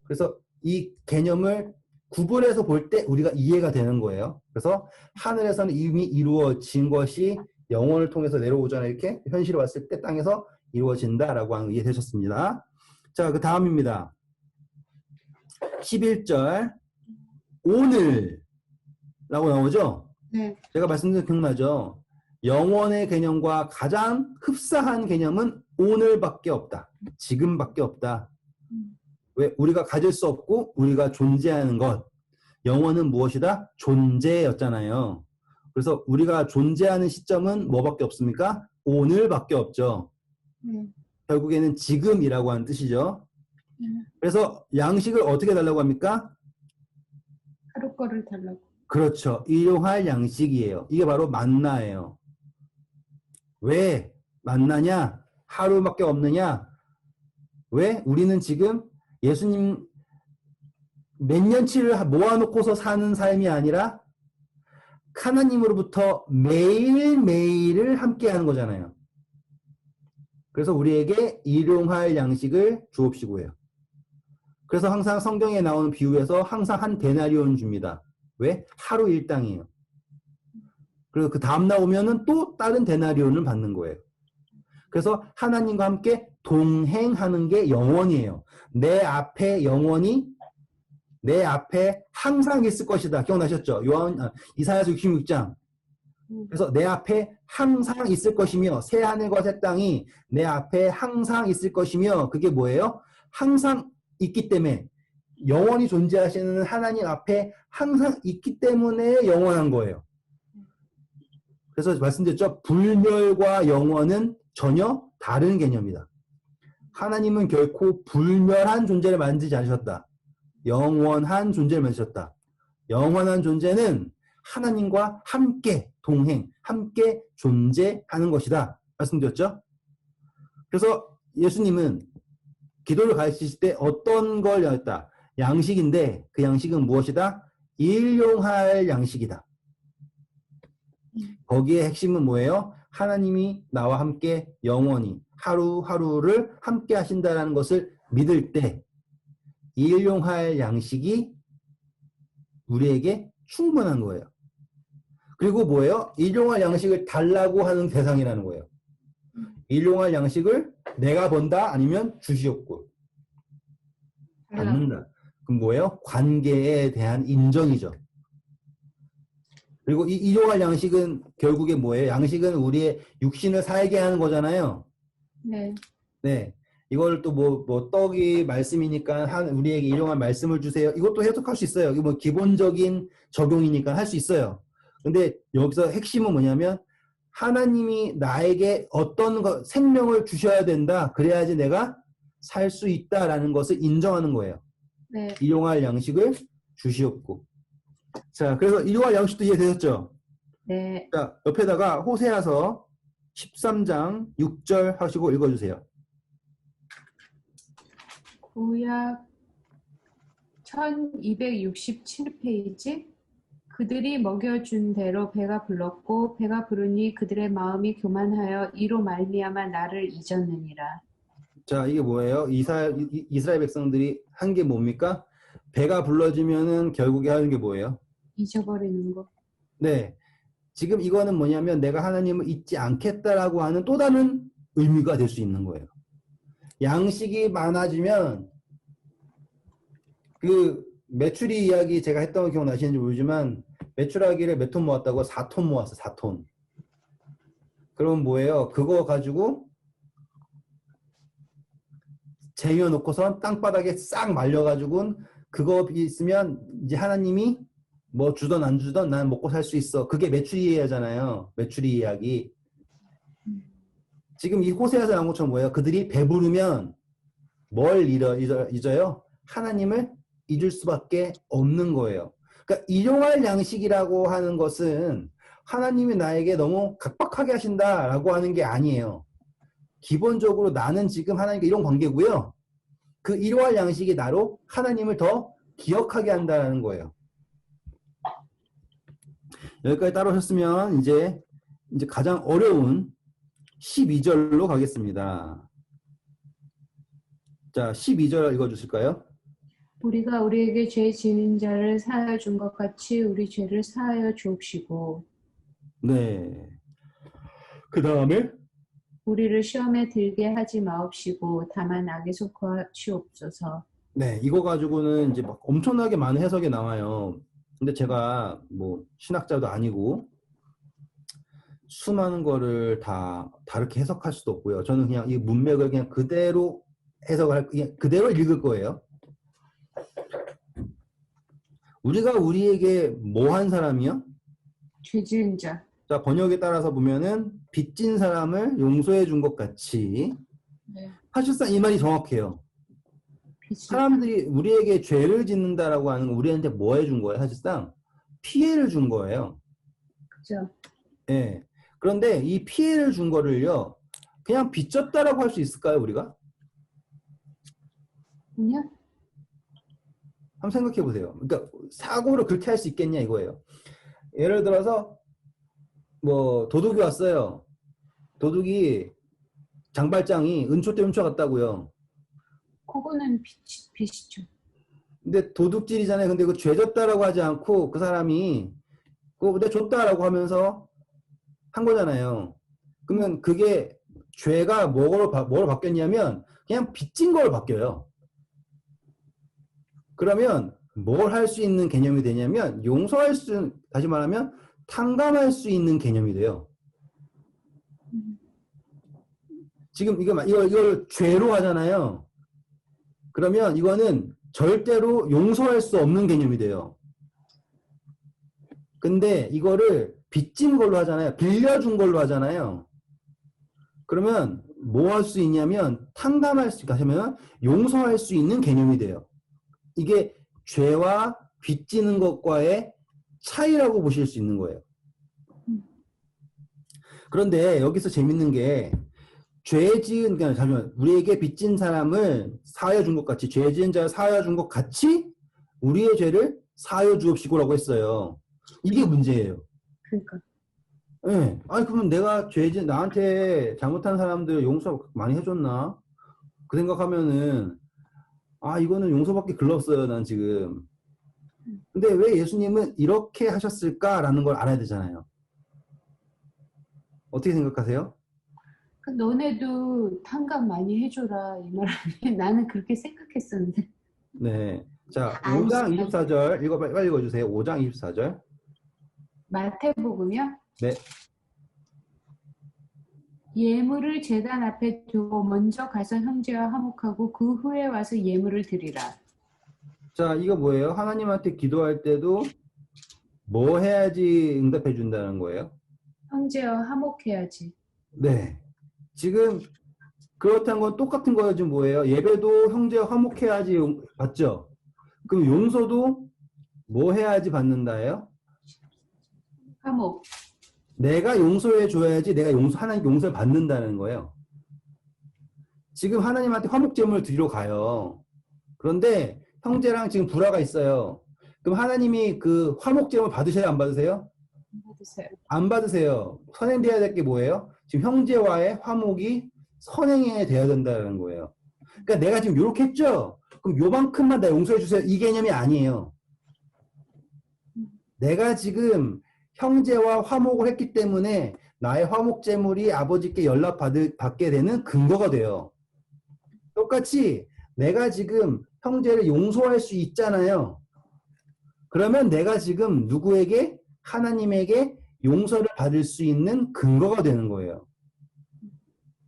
그래서 이 개념을 구분해서 볼 때 우리가 이해가 되는 거예요. 그래서 하늘에서는 이미 이루어진 것이 영혼을 통해서 내려오잖아요. 이렇게 현실에 왔을 때 땅에서 이루어진다라고 하는 거 이해되셨습니다. 자, 그 다음입니다. 11절 오늘라고 나오죠? 네. 제가 말씀드린 거 기억나죠? 영원의 개념과 가장 흡사한 개념은 오늘밖에 없다. 지금밖에 없다. 왜? 우리가 가질 수 없고 우리가 존재하는 것. 영원은 무엇이다? 존재였잖아요. 그래서 우리가 존재하는 시점은 뭐밖에 없습니까? 오늘밖에 없죠. 결국에는 지금이라고 하는 뜻이죠. 그래서 양식을 어떻게 달라고 합니까? 하루 거를 달라고. 그렇죠. 일용할 양식이에요. 이게 바로 만나예요. 왜 만나냐? 하루밖에 없느냐? 왜? 우리는 지금 예수님 몇 년치를 모아놓고서 사는 삶이 아니라 하나님으로부터 매일매일을 함께 하는 거잖아요. 그래서 우리에게 일용할 양식을 주옵시고 해요. 그래서 항상 성경에 나오는 비유에서 항상 한 데나리온 줍니다. 왜? 하루 일당이에요. 그리고 그 다음 나오면은 또 다른 데나리온을 받는 거예요. 그래서 하나님과 함께 동행하는 게 영원이에요. 내 앞에 영원히 내 앞에 항상 있을 것이다. 기억나셨죠? 이사야서 66장. 그래서 내 앞에 항상 있을 것이며 새 하늘과 새 땅이 내 앞에 항상 있을 것이며 그게 뭐예요? 항상 있기 때문에 영원히 존재하시는 하나님 앞에 항상 있기 때문에 영원한 거예요. 그래서 말씀드렸죠? 불멸과 영원은 전혀 다른 개념이다. 하나님은 결코 불멸한 존재를 만들지 않으셨다. 영원한 존재를 만드셨다. 영원한 존재는 하나님과 함께 동행, 함께 존재하는 것이다. 말씀드렸죠? 그래서 예수님은 기도를 가르치실 때 어떤 걸 했다? 양식인데 그 양식은 무엇이다? 일용할 양식이다. 거기에 핵심은 뭐예요? 하나님이 나와 함께 영원히 하루하루를 함께 하신다는 것을 믿을 때 일용할 양식이 우리에게 충분한 거예요. 그리고 뭐예요? 일용할 양식을 달라고 하는 대상이라는 거예요. 일용할 양식을 내가 번다 아니면 주시옵고 받는다. 그럼 뭐예요? 관계에 대한 인정이죠. 그리고 이 일용할 양식은 결국에 뭐예요? 양식은 우리의 육신을 살게 하는 거잖아요. 네. 네. 이걸 또 뭐 떡이 말씀이니까 우리에게 일용할 말씀을 주세요. 이것도 해석할 수 있어요. 이거 뭐 기본적인 적용이니까 할 수 있어요. 근데 여기서 핵심은 뭐냐면 하나님이 나에게 어떤 생명을 주셔야 된다. 그래야지 내가 살 수 있다라는 것을 인정하는 거예요. 네. 일용할 양식을 주시옵고. 자, 그래서 일용할 양식도 이해되셨죠? 네. 자, 옆에다가 호세아서 13장 6절 하시고 읽어주세요. 구약 1267페이지. 그들이 먹여준 대로 배가 불렀고 배가 부르니 그들의 마음이 교만하여 이로 말미암아 나를 잊었느니라. 자, 이게 뭐예요? 이스라엘 백성들이 한 게 뭡니까? 배가 불러지면은 결국에 하는 게 뭐예요? 잊어버리는 거. 네. 지금 이거는 뭐냐면 내가 하나님을 잊지 않겠다라고 하는 또 다른 의미가 될 수 있는 거예요. 양식이 많아지면 그 메추리 이야기 제가 했던 거 기억나시는지 모르지만 메추라기를 몇 톤 모았다고? 4톤 모았어. 4톤. 그럼 뭐예요? 그거 가지고 쟁여놓고선 땅바닥에 싹 말려가지고 그거 있으면 이제 하나님이 뭐 주던 안 주던 난 먹고 살 수 있어. 그게 메추리 이야기잖아요. 메추리 이야기. 지금 이 호세아서 나온 것처럼 뭐예요? 그들이 배부르면 뭘 잊어요? 하나님을 잊을 수밖에 없는 거예요. 그러니까 일용할 양식이라고 하는 것은 하나님이 나에게 너무 각박하게 하신다라고 하는 게 아니에요. 기본적으로 나는 지금 하나님과 이런 관계고요. 그 일용할 양식이 나로 하나님을 더 기억하게 한다는 거예요. 여기까지 따라오셨으면 이제 가장 어려운 12절로 가겠습니다. 자, 12절 읽어주실까요? 우리가 우리에게 죄 지은 자를 사하여 준 것 같이 우리 죄를 사하여 주옵시고 네. 그 다음에 우리를 시험에 들게 하지 마옵시고 다만 악에서 구하시옵소서. 네, 이거 가지고는 이제 막 엄청나게 많은 해석이 나와요. 근데 제가 뭐 신학자도 아니고 수많은 거를 다 다르게 해석할 수도 없고요. 저는 그냥 이 문맥을 그냥 그대로 그냥 그대로 읽을 거예요. 우리가 우리에게 뭐 한 사람이요? 죄 지은 자. 자, 번역에 따라서 보면은 빚진 사람을 용서해 준 것 같이. 네. 사실상 이 말이 정확해요. 빚을 사람들이 우리에게 죄를 짓는다라고 하는 건 우리한테 뭐 해준 거예요? 사실상 피해를 준 거예요. 그죠? 예. 그런데 이 피해를 준 거를요, 그냥 빚졌다라고 할 수 있을까요, 우리가? 아니요? 한번 생각해 보세요. 그러니까 사고로 그렇게 할 수 있겠냐 이거예요. 예를 들어서 뭐 도둑이 왔어요. 도둑이 장발장이 은초 때 훔쳐갔다고요. 그거는 빚이죠. 근데 도둑질이잖아요. 근데 그 죄 졌다라고 하지 않고 그 사람이 그거 내가 줬다라고 하면서 한 거잖아요. 그러면 그게 죄가 뭐로 바뀌었냐면 그냥 빚진 걸로 바뀌어요. 그러면 뭘 할 수 있는 개념이 되냐면 다시 말하면 탕감할 수 있는 개념이 돼요. 지금 이걸 죄로 하잖아요. 그러면 이거는 절대로 용서할 수 없는 개념이 돼요. 근데 이거를 빚진 걸로 하잖아요. 빌려준 걸로 하잖아요. 그러면 뭐 할 수 있냐면 하면 용서할 수 있는 개념이 돼요. 이게 죄와 빚지는 것과의 차이라고 보실 수 있는 거예요. 그런데 여기서 재밌는 게 그러니까 잠시만, 우리에게 빚진 사람을 사하여 준 것 같이, 죄 지은 자를 사하여 준 것 같이 우리의 죄를 사하여 주옵시고라고 했어요. 이게 문제예요. 그러니까. 네. 아니 그러면 나한테 잘못한 사람들 용서 많이 해줬나? 그 생각하면은 이거는 용서받기 글러 없어요, 난 지금. 근데 왜 예수님은 이렇게 하셨을까라는 걸 알아야 되잖아요. 어떻게 생각하세요? 그 너네도 탕감 많이 해줘라 이 말 아니에요? 나는 그렇게 생각했었는데. 네. 자, 안 5장 써요. 24절 빨리 읽어주세요. 5장 24절. 마태복음이요? 네. 예물을 제단 앞에 두고 먼저 가서 형제와 화목하고 그 후에 와서 예물을 드리라. 자, 이거 뭐예요? 하나님한테 기도할 때도 뭐 해야지 응답해 준다는 거예요? 형제와 화목해야지. 네. 지금 그렇다는 건 똑같은 거예요. 지금 뭐예요? 예배도 형제와 화목해야지 받죠? 그럼 용서도 뭐 해야지 받는다예요? 화목. 내가 용서해 줘야지 하나님께 용서를 받는다는 거예요. 지금 하나님한테 화목제물을 드리러 가요. 그런데 형제랑 지금 불화가 있어요. 그럼 하나님이 그 화목제물 받으셔야 안 받으세요? 받으세요. 안 받으세요. 선행돼야 될 게 뭐예요? 지금 형제와의 화목이 선행해야 돼야 된다는 거예요. 그러니까 내가 지금 요렇게 했죠? 그럼 요만큼만 나 용서해 주세요. 이 개념이 아니에요. 내가 지금 형제와 화목을 했기 때문에 나의 화목제물이 아버지께 받게 되는 근거가 돼요. 똑같이 내가 지금 형제를 용서할 수 있잖아요. 그러면 내가 지금 하나님에게 용서를 받을 수 있는 근거가 되는 거예요.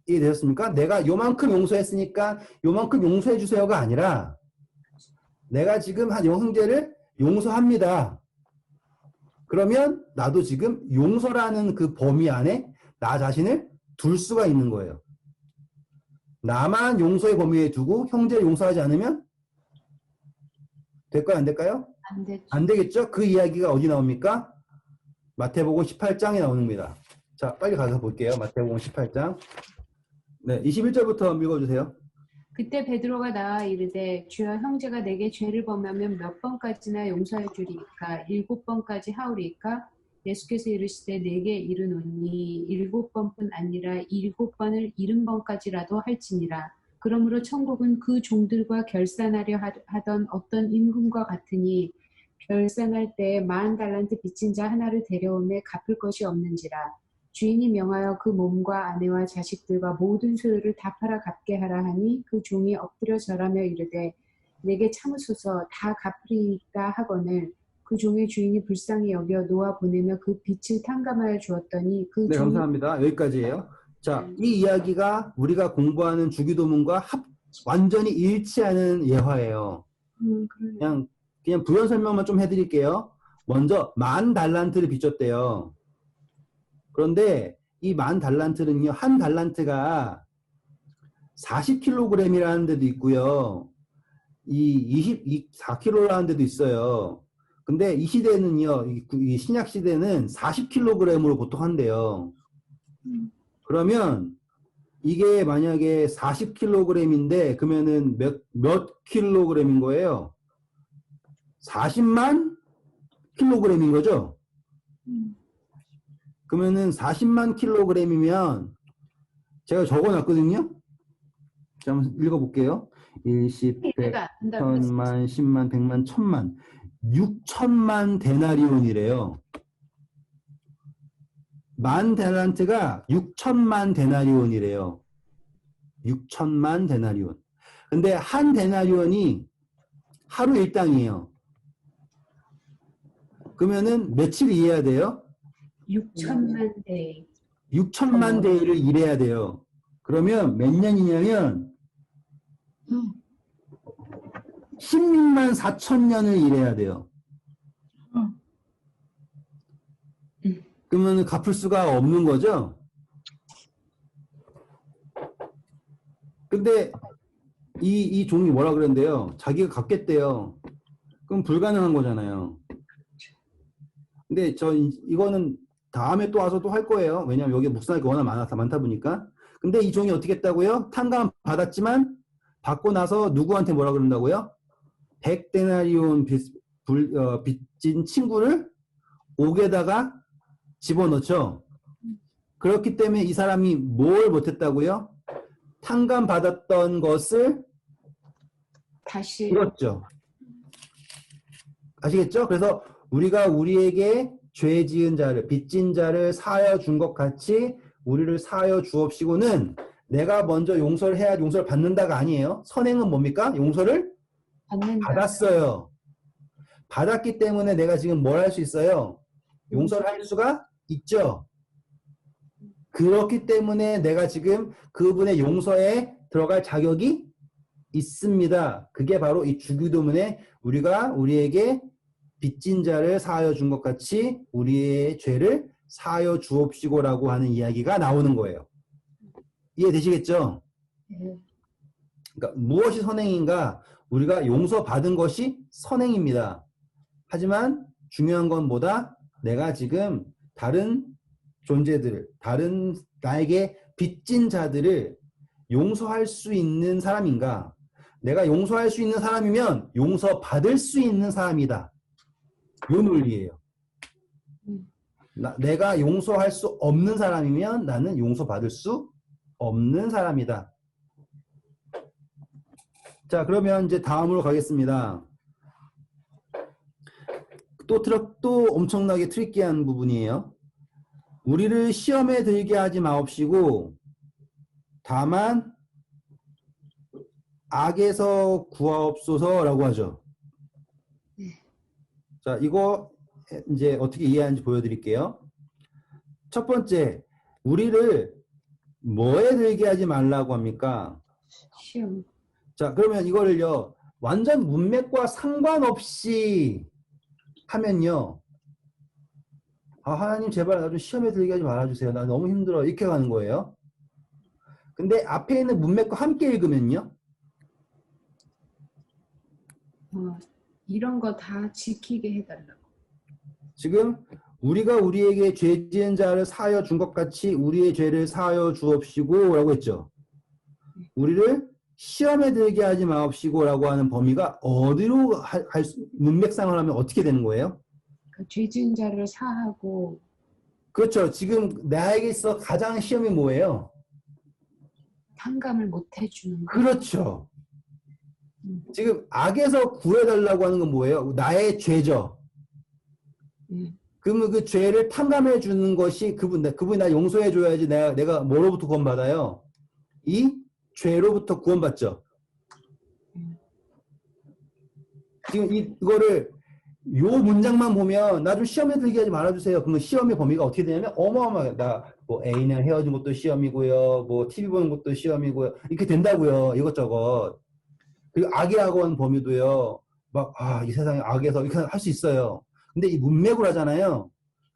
이해되셨습니까? 내가 요만큼 용서했으니까 요만큼 용서해 주세요가 아니라 내가 지금 한 형제를 용서합니다. 그러면 나도 지금 용서라는 그 범위 안에 나 자신을 둘 수가 있는 거예요. 나만 용서의 범위에 두고 형제를 용서하지 않으면 될까요? 안 될까요? 안 되죠. 안 되겠죠? 그 이야기가 어디 나옵니까? 마태복음 18장에 나옵니다. 자, 빨리 가서 볼게요. 마태복음 18장. 네, 21절부터 읽어주세요. 그때 베드로가 나와 이르되 주여 형제가 내게 죄를 범하면 몇 번까지나 용서해 주리이까 7번까지 하오리이까 예수께서 이르시되 내게 이르노니 7번뿐 아니라 7번을 70번까지라도 할지니라. 그러므로 천국은 그 종들과 결산하려 하던 어떤 임금과 같으니 결산할 때에 40달란트 빚진 자 하나를 데려오매 갚을 것이 없는지라. 주인이 명하여 그 몸과 아내와 자식들과 모든 소유를 다 팔아 갚게 하라 하니 그 종이 엎드려 절하며 이르되 내게 참으소서 다 갚으리이까 하거늘 그 종의 주인이 불쌍히 여겨 놓아 보내며 그 빚을 탕감하여 주었더니 그 네, 종이 감사합니다. 여기까지예요. 자, 이 이야기가 우리가 공부하는 주기도문과 완전히 일치하는 예화예요. 그러네. 그냥 부연 설명만 좀 해드릴게요. 먼저 10,000달란트를 빚졌대요. 그런데 이 10,000달란트는요, 한 달란트가 40kg이라는 데도 있고요. 이 24kg라는 데도 있어요. 근데 이 시대는요, 이 신약 시대는 40kg으로 보통 한대요. 그러면 이게 만약에 40kg인데 그러면은 몇 킬로그램인 거예요? 40만 킬로그램인 거죠? 그러면은 40만 킬로그램이면 제가 적어놨거든요. 자, 한번 읽어볼게요. 1, 10, 100, 이해가 안 된다고 1000만, 10만, 100만, 1000만. 6천만 데나리온이래요. 10,000달란트가 6천만 데나리온이래요. 6천만 데나리온. 근데 한 데나리온이 하루 일당이에요. 그러면은 며칠 일해야 돼요? 6천만 대 6천만 데이를 일해야 돼요. 그러면 몇 년이냐면 16만 4천 년을 일해야 돼요. 그러면 갚을 수가 없는 거죠? 근데 이 종이 뭐라 그랬는데요? 자기가 갚겠대요. 그럼 불가능한 거잖아요. 근데 이거는 다음에 또 와서 또 할 거예요. 왜냐면 여기 묵상할 게 워낙 많다 보니까. 근데 이 종이 어떻게 했다고요? 탕감 받았지만 받고 나서 누구한테 뭐라 그런다고요? 100데나리온 빚진 친구를 옥에다가 집어넣죠. 그렇기 때문에 이 사람이 뭘 못했다고요? 탕감 받았던 것을 다시 잃었죠. 아시겠죠? 그래서 우리가 우리에게 죄 지은 자를, 빚진 자를 사하여 준 것 같이 우리를 사하여 주옵시고는 내가 먼저 용서를 해야 용서를 받는다가 아니에요. 선행은 뭡니까? 용서를 받는다. 받았어요. 받았기 때문에 내가 지금 뭘 할 수 있어요? 용서를 할 수가 있죠. 그렇기 때문에 내가 지금 그분의 용서에 들어갈 자격이 있습니다. 그게 바로 이 주기도문에 우리가 우리에게 빚진 자를 사하여 준 것 같이 우리의 죄를 사하여 주옵시고라고 하는 이야기가 나오는 거예요. 이해되시겠죠? 네. 그러니까 무엇이 선행인가? 우리가 용서받은 것이 선행입니다. 하지만 중요한 건 뭐다? 내가 지금 다른 존재들, 다른 나에게 빚진 자들을 용서할 수 있는 사람인가? 내가 용서할 수 있는 사람이면 용서받을 수 있는 사람이다. 요 논리예요. 내가 용서할 수 없는 사람이면 나는 용서받을 수 없는 사람이다. 자, 그러면 이제 다음으로 가겠습니다. 또 엄청나게 트리키한 부분이에요. 우리를 시험에 들게 하지 마옵시고 다만 악에서 구하옵소서라고 하죠. 자, 이거 이제 어떻게 이해하는지 보여드릴게요. 첫 번째, 우리를 뭐에 들게 하지 말라고 합니까? 시험. 자, 그러면 이거를요, 완전 문맥과 상관없이 하면요, 아, 하나님 제발 나 좀 시험에 들게 하지 말아주세요. 나 너무 힘들어. 이렇게 가는 거예요. 근데 앞에 있는 문맥과 함께 읽으면요, 이런 거 다 지키게 해달라고. 지금 우리가 우리에게 죄 지은 자를 사하여 준 것 같이 우리의 죄를 사하여 주옵시고 라고 했죠. 우리를 시험에 들게 하지 마옵시고라고 하는 범위가 어디로 문맥상을 하면 어떻게 되는 거예요? 그 죄 지은 자를 사하고 그렇죠. 지금 나에게 있어 가장 시험이 뭐예요? 탕감을 못 해주는 거. 그렇죠. 음. 지금 악에서 구해달라고 하는 건 뭐예요? 나의 죄죠. 그러면 그 죄를 탕감해 주는 것이 그분이 나 용서해 줘야지 내가 뭐로부터 구원받아요? 이 죄로부터 구원받죠. 지금 이거를 요 문장만 보면 나 좀 시험에 들게 하지 말아주세요. 그러면 시험의 범위가 어떻게 되냐면 어마어마하게 뭐 애인이랑 헤어진 것도 시험이고요. 뭐 TV 보는 것도 시험이고요. 이렇게 된다고요. 이것저것. 그리고 악이라고 하는 범위도요. 이 세상에 악에서 이렇게 할 수 있어요. 근데 이 문맥으로 하잖아요.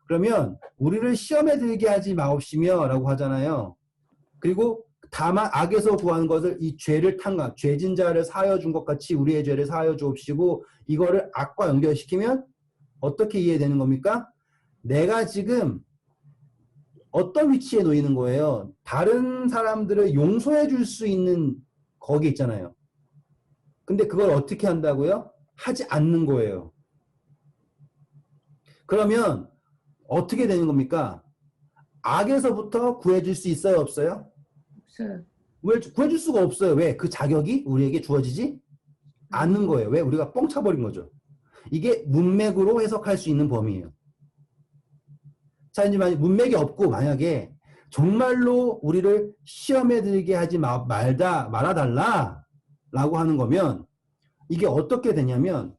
그러면 우리를 시험에 들게 하지 마옵시며 라고 하잖아요. 그리고 다만 악에서 구하는 것을 이 죄를 탕감, 죄진 자를 사하여 준 것 같이 우리의 죄를 사하여 주옵시고 이거를 악과 연결시키면 어떻게 이해되는 겁니까? 내가 지금 어떤 위치에 놓이는 거예요? 다른 사람들을 용서해 줄 수 있는 거기 있잖아요. 근데 그걸 어떻게 한다고요? 하지 않는 거예요. 그러면 어떻게 되는 겁니까? 악에서부터 구해줄 수 있어요? 없어요? 없어요. 왜 구해줄 수가 없어요? 왜? 그 자격이 우리에게 주어지지 않는 거예요. 왜? 우리가 뻥 차버린 거죠. 이게 문맥으로 해석할 수 있는 범위예요. 자, 이제 만약 문맥이 없고 만약에 정말로 우리를 시험에 들게 하지 말아달라 라고 하는 거면 이게 어떻게 되냐면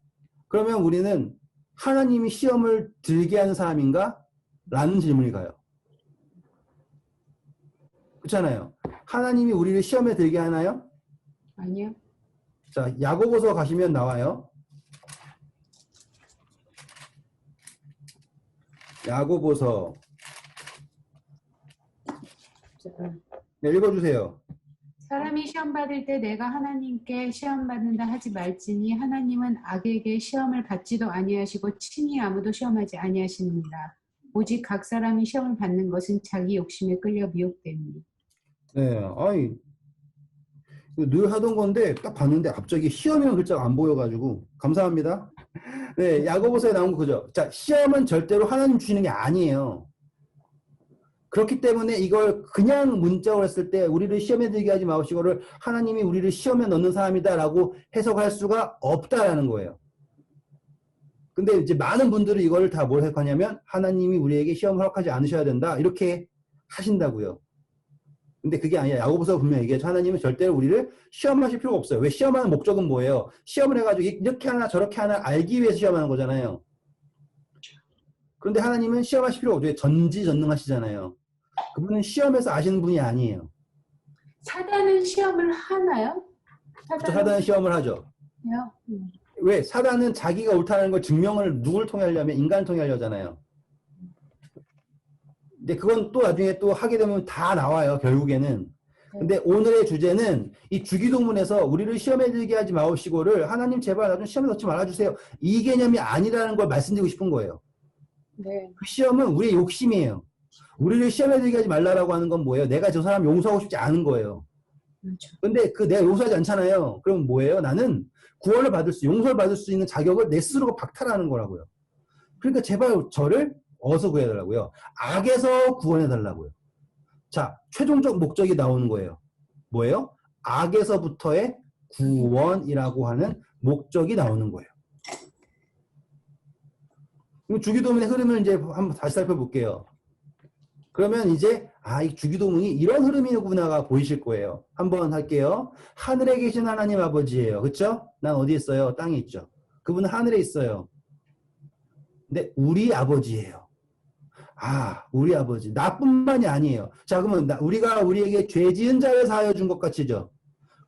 그러면 우리는 하나님이 시험을 들게 하는 사람인가? 라는 질문이 가요. 그렇잖아요. 하나님이 우리를 시험에 들게 하나요? 아니요. 자, 야고보서 가시면 나와요. 야고보서. 네, 읽어주세요. 사람이 시험 받을 때 내가 하나님께 시험 받는다 하지 말지니 하나님은 악에게 시험을 받지도 아니하시고 친히 아무도 시험하지 아니하시느니라. 오직 각 사람이 시험을 받는 것은 자기 욕심에 끌려 미혹됨이니. 네, 이거 늘 하던 건데 딱 봤는데 갑자기 시험이라는 글자가 안 보여가지고 감사합니다. 네, 야고보서에 나온 거 그죠? 자, 시험은 절대로 하나님 주시는 게 아니에요. 그렇기 때문에 이걸 그냥 문자로 했을 때 우리를 시험에 들게 하지 마시고를 하나님이 우리를 시험에 넣는 사람이다라고 해석할 수가 없다라는 거예요. 근데 이제 많은 분들은 이걸 다 뭘 해석하냐면 하나님이 우리에게 시험을 허락하지 않으셔야 된다 이렇게 하신다고요. 근데 그게 아니라 야고보서 분명히 얘기하죠. 하나님은 절대로 우리를 시험하실 필요가 없어요. 왜? 시험하는 목적은 뭐예요? 시험을 해가지고 이렇게 하나 저렇게 하나 알기 위해서 시험하는 거잖아요. 그런데 하나님은 시험하실 필요가 없죠. 전지전능하시잖아요. 그분은 시험에서 아시는 분이 아니에요. 사단은 시험을 하나요? 사단은 시험을 하죠. 왜? 사단은 자기가 옳다는 걸 증명을 누굴 통해 하려면 인간을 통해 하려잖아요. 근데 그건 또 나중에 또 하게 되면 다 나와요. 결국에는. 근데 오늘의 주제는 이 주기도문에서 우리를 시험에 들게 하지 마옵시고를 하나님 제발 나 좀 시험에 넣지 말아주세요. 이 개념이 아니라는 걸 말씀드리고 싶은 거예요. 네. 그 시험은 우리의 욕심이에요. 우리를 시험에 들게 하지 말라라고 하는 건 뭐예요? 내가 저 사람 용서하고 싶지 않은 거예요. 그렇죠. 근데 내가 용서하지 않잖아요. 그럼 뭐예요? 나는 구원을 용서를 받을 수 있는 자격을 내 스스로가 박탈하는 거라고요. 그러니까 제발 저를 어디서 구해달라고요? 악에서 구원해달라고요. 자, 최종적 목적이 나오는 거예요. 뭐예요? 악에서부터의 구원이라고 하는 목적이 나오는 거예요. 주기도문의 흐름을 이제 한번 다시 살펴볼게요. 그러면 이제 이 주기도문이 이런 흐름이구나가 보이실 거예요. 한번 할게요. 하늘에 계신 하나님 아버지예요. 그렇죠? 난 어디 있어요? 땅에 있죠. 그분은 하늘에 있어요. 근데 우리 아버지예요. 우리 아버지. 나뿐만이 아니에요. 자, 그러면 우리가 우리에게 죄 지은 자를 사하여 준 것 같이죠.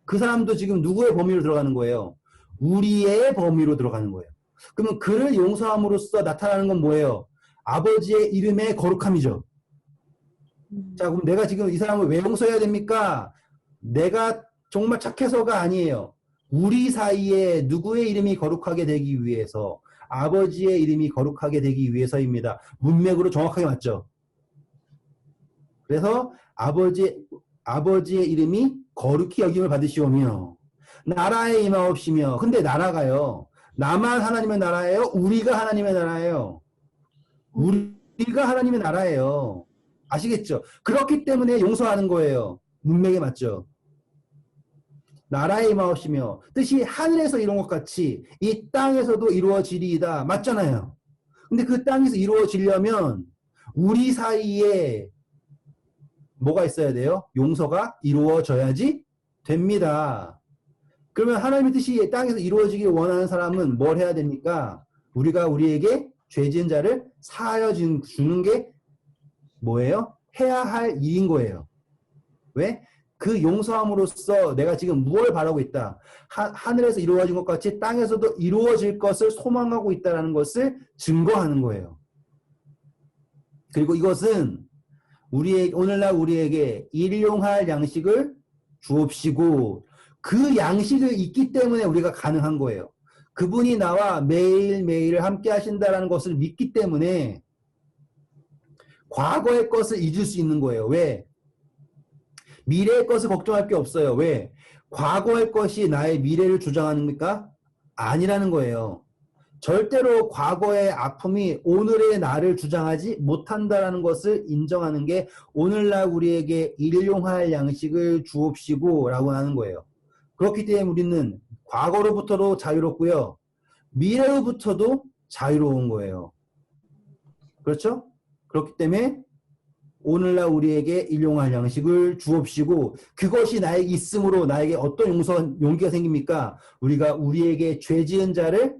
그 사람도 지금 누구의 범위로 들어가는 거예요? 우리의 범위로 들어가는 거예요. 그러면 그를 용서함으로써 나타나는 건 뭐예요? 아버지의 이름의 거룩함이죠. 자, 그럼 내가 지금 이 사람을 왜 용서해야 됩니까? 내가 정말 착해서가 아니에요. 우리 사이에 누구의 이름이 거룩하게 되기 위해서, 아버지의 이름이 거룩하게 되기 위해서입니다. 문맥으로 정확하게 맞죠? 그래서 아버지의 이름이 거룩히 여김을 받으시오며 나라에 임하옵시며. 근데 나라가요. 나만 하나님의 나라예요? 우리가 하나님의 나라예요? 우리가 하나님의 나라예요. 아시겠죠? 그렇기 때문에 용서하는 거예요. 문맥에 맞죠? 나라에 임하옵시며 뜻이 하늘에서 이룬 것 같이 이 땅에서도 이루어지리이다. 맞잖아요. 근데 그 땅에서 이루어지려면 우리 사이에 뭐가 있어야 돼요? 용서가 이루어져야지 됩니다. 그러면 하나님의 뜻이 땅에서 이루어지길 원하는 사람은 뭘 해야 됩니까? 우리가 우리에게 죄 지은 자를 사하여 주는 게 뭐예요? 해야 할 일인 거예요. 왜? 그 용서함으로써 내가 지금 무엇을 바라고 있다. 하늘에서 이루어진 것 같이 땅에서도 이루어질 것을 소망하고 있다는 것을 증거하는 거예요. 그리고 이것은 오늘날 우리에게 일용할 양식을 주옵시고 그 양식을 있기 때문에 우리가 가능한 거예요. 그분이 나와 매일매일 함께 하신다는 것을 믿기 때문에 과거의 것을 잊을 수 있는 거예요. 왜? 미래의 것을 걱정할 게 없어요. 왜? 과거의 것이 나의 미래를 주장합니까? 아니라는 거예요. 절대로 과거의 아픔이 오늘의 나를 주장하지 못한다는 것을 인정하는 게 오늘날 우리에게 일용할 양식을 주옵시고 라고 하는 거예요. 그렇기 때문에 우리는 과거로부터도 자유롭고요. 미래로부터도 자유로운 거예요. 그렇죠? 그렇기 때문에 오늘날 우리에게 일용할 양식을 주옵시고 그것이 나에게 있음으로 나에게 어떤 용기가 생깁니까? 우리가 우리에게 죄 지은 자를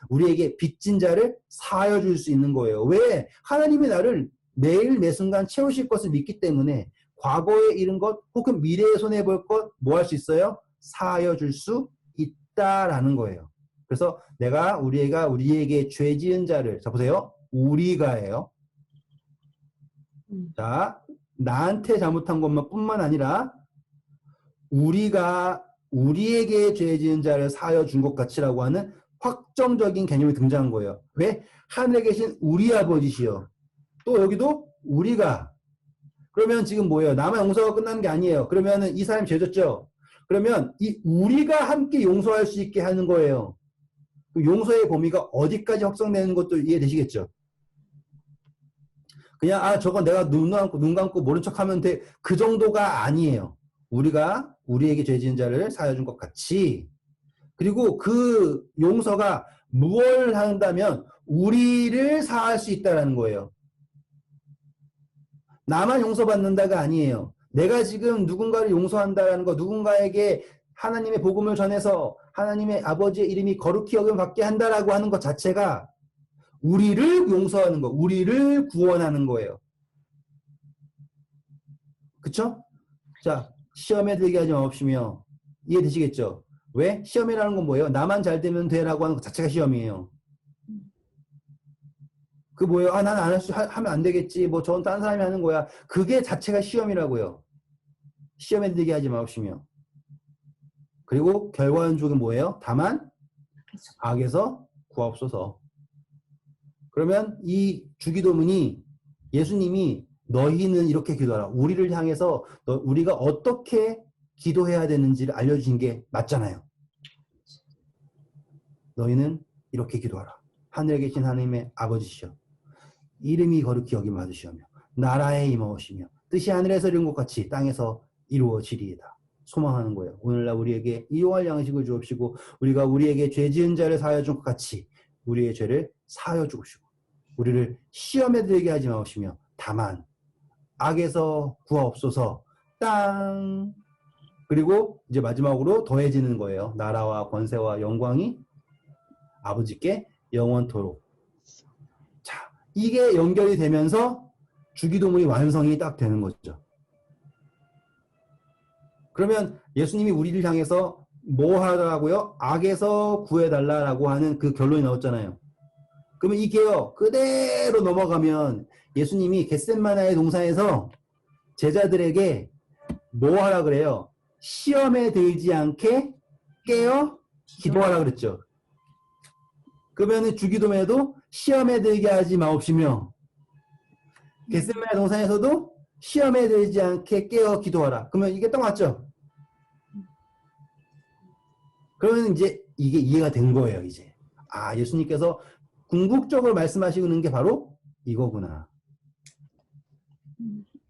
우리에게 빚진 자를 사하여 줄 수 있는 거예요. 왜? 하나님이 나를 매일 매순간 채우실 것을 믿기 때문에 과거에 이른 것 혹은 미래에 손해볼 것 뭐 할 수 있어요? 사하여 줄 수 있다라는 거예요. 그래서 내가 우리에게 죄 지은 자를 자 보세요. 우리가예요. 자, 나한테 잘못한 것만 뿐만 아니라 우리가 우리에게 죄 지은 자를 사하여 준 것 같이라고 하는 확정적인 개념이 등장한 거예요. 왜? 하늘에 계신 우리 아버지시여. 또 여기도 우리가. 그러면 지금 뭐예요? 나만 용서가 끝나는 게 아니에요. 그러면 이 사람이 죄 졌죠? 그러면 이 우리가 함께 용서할 수 있게 하는 거예요. 그 용서의 범위가 어디까지 확정되는 것도 이해되시겠죠? 그냥 저건 내가 눈 감고 모른 척하면 돼. 그 정도가 아니에요. 우리가 우리에게 죄 지은 자를 사하여 준 것 같이 그리고 그 용서가 무엇을 한다면 우리를 사할 수 있다는 거예요. 나만 용서받는다가 아니에요. 내가 지금 누군가를 용서한다는 거, 누군가에게 하나님의 복음을 전해서 하나님의 아버지의 이름이 거룩히 여김을 받게 한다라고 하는 것 자체가 우리를 용서하는 거, 우리를 구원하는 거예요. 그쵸? 자, 시험에 들게 하지 마옵시며 이해되시겠죠? 왜? 시험이라는 건 뭐예요? 나만 잘 되면 돼라고 하는 것 자체가 시험이에요. 그 뭐예요? 난 안 하면 안 되겠지. 뭐 저건 다른 사람이 하는 거야. 그게 자체가 시험이라고요. 시험에 들게 하지 마옵시며. 그리고 결과론적은 뭐예요? 다만 악에서 구하옵소서. 그러면 이 주기도문이 예수님이 너희는 이렇게 기도하라. 우리를 향해서 우리가 어떻게 기도해야 되는지를 알려주신 게 맞잖아요. 너희는 이렇게 기도하라. 하늘에 계신 하나님의 아버지시여. 이름이 거룩히 여김을 받으시오며 나라에 임하오시며 뜻이 하늘에서 이룬 것 같이 땅에서 이루어지리이다. 소망하는 거예요. 오늘날 우리에게 일용할 양식을 주옵시고 우리가 우리에게 죄 지은 자를 사하여 준 것 같이 우리의 죄를 사하여 주옵시고 우리를 시험에 들게 하지 마옵시며 다만 악에서 구하옵소서. 땅. 그리고 이제 마지막으로 더해지는 거예요. 나라와 권세와 영광이 아버지께 영원토록. 자, 이게 연결이 되면서 주기도문이 완성이 딱 되는 거죠. 그러면 예수님이 우리를 향해서 뭐 하라고요? 악에서 구해달라고 하는 그 결론이 나왔잖아요. 그러면 이게요, 그대로 넘어가면 예수님이 겟셋마나의 동산에서 제자들에게 뭐 하라 그래요? 시험에 들지 않게 깨어 기도하라 그랬죠. 그러면 주기도문에도 시험에 들게 하지 마옵시며 겟셋마나의 동산에서도 시험에 들지 않게 깨어 기도하라. 그러면 이게 딱 맞죠? 그러면 이제 이게 이해가 된 거예요, 이제. 아, 예수님께서 궁극적으로 말씀하시는 게 바로 이거구나.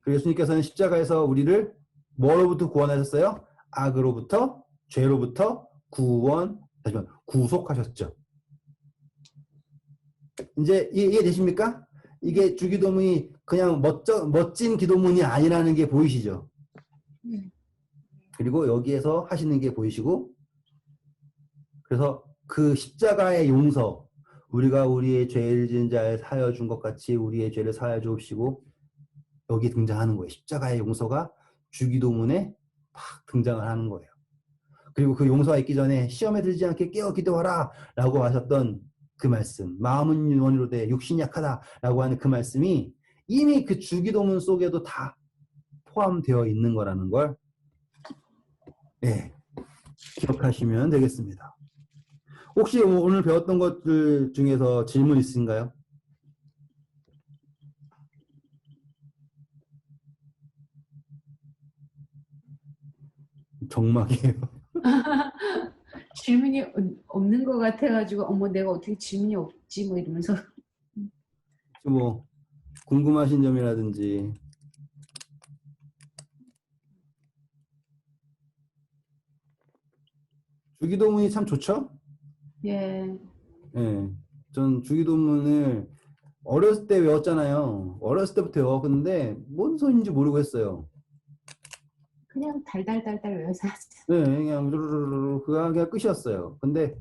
그리고 예수님께서는 십자가에서 우리를 뭐로부터 구원하셨어요? 악으로부터, 죄로부터 구속하셨죠. 이제 이해되십니까? 이게 주기도문이 그냥 멋진 기도문이 아니라는 게 보이시죠? 그리고 여기에서 하시는 게 보이시고, 그래서 그 십자가의 용서, 우리가 우리의 죄를 지은 자를 사하여 준 것 같이 우리의 죄를 사하여 주옵시고, 여기 등장하는 거예요. 십자가의 용서가 주기도문에 팍 등장을 하는 거예요. 그리고 그 용서가 있기 전에 시험에 들지 않게 깨어 기도하라 라고 하셨던 그 말씀, 마음은 원이로 돼 육신이 약하다 라고 하는 그 말씀이 이미 그 주기도문 속에도 다 포함되어 있는 거라는 걸 네, 기억하시면 되겠습니다. 혹시 오늘 배웠던 것들 중에서 질문 있으신가요? 정막이에요. 질문이 없는 것 같아가지고 어머 내가 어떻게 질문이 없지 뭐 이러면서 뭐 궁금하신 점이라든지 주기도문이 참 좋죠? 예. 예. 전 주기도문을 어렸을 때 외웠잖아요. 어렸을 때부터 외웠는데 뭔 소리인지 모르고 했어요. 그냥 달달달달 외워서 하죠. 네, 그냥 루루루루 그게 끝이었어요. 근데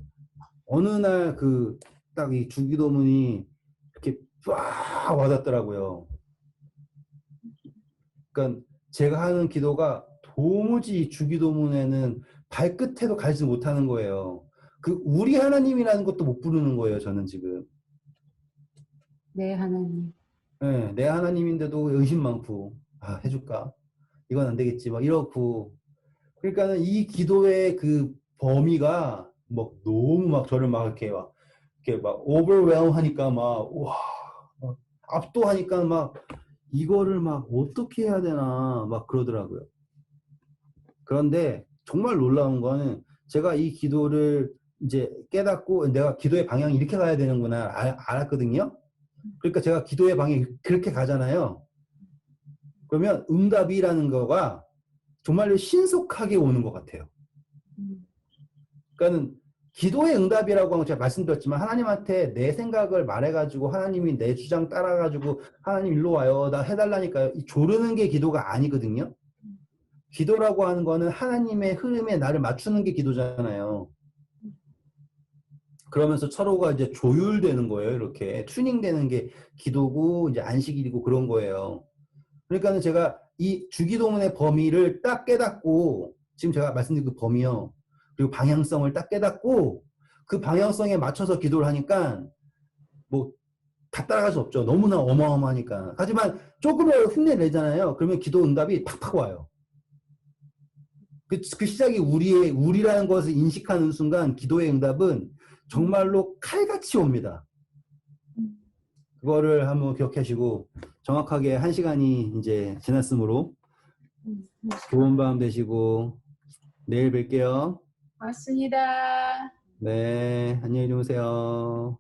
어느 날 그 딱 이 주기도문이 이렇게 쫙 와닿더라고요. 그러니까 제가 하는 기도가 도무지 주기도문에는 발끝에도 가지 못하는 거예요. 그 우리 하나님이라는 것도 못 부르는 거예요. 저는 지금. 네 하나님. 네, 내 하나님인데도 의심 많고 아 해줄까? 이건 안 되겠지. 막 이렇고 그러니까는 이 기도의 그 범위가 막 너무 막 저를 막 이렇게 막 overwhelm 하니까 와 압도하니까 막 이거를 막 어떻게 해야 되나 막 그러더라고요. 그런데 정말 놀라운 거는 제가 이 기도를 이제 깨닫고 내가 기도의 방향이 이렇게 가야 되는구나 알았거든요. 그러니까 제가 기도의 방향이 그렇게 가잖아요. 그러면 응답이라는 거가 정말로 신속하게 오는 것 같아요. 그러니까는 기도의 응답이라고 하는 거 제가 말씀드렸지만 하나님한테 내 생각을 말해가지고 하나님이 내 주장 따라가지고 하나님 일로 와요. 나 해달라니까요. 이 조르는 게 기도가 아니거든요. 기도라고 하는 거는 하나님의 흐름에 나를 맞추는 게 기도잖아요. 그러면서 서로가 이제 조율되는 거예요. 이렇게 튜닝되는 게 기도고 이제 안식일이고 그런 거예요. 그러니까는 제가 이 주기도문의 범위를 딱 깨닫고 지금 제가 말씀드린 그 범위요. 그리고 방향성을 딱 깨닫고 그 방향성에 맞춰서 기도를 하니까 뭐 다 따라갈 수 없죠. 너무나 어마어마하니까. 하지만 조금이라도 흉내내잖아요. 그러면 기도 응답이 팍팍 와요. 그 시작이 우리라는 것을 인식하는 순간 기도의 응답은 정말로 칼같이 옵니다. 그거를 한번 기억하시고 정확하게 1시간이 이제 지났으므로 좋은 밤 되시고 내일 뵐게요. 맞습니다. 네, 안녕히 주무세요.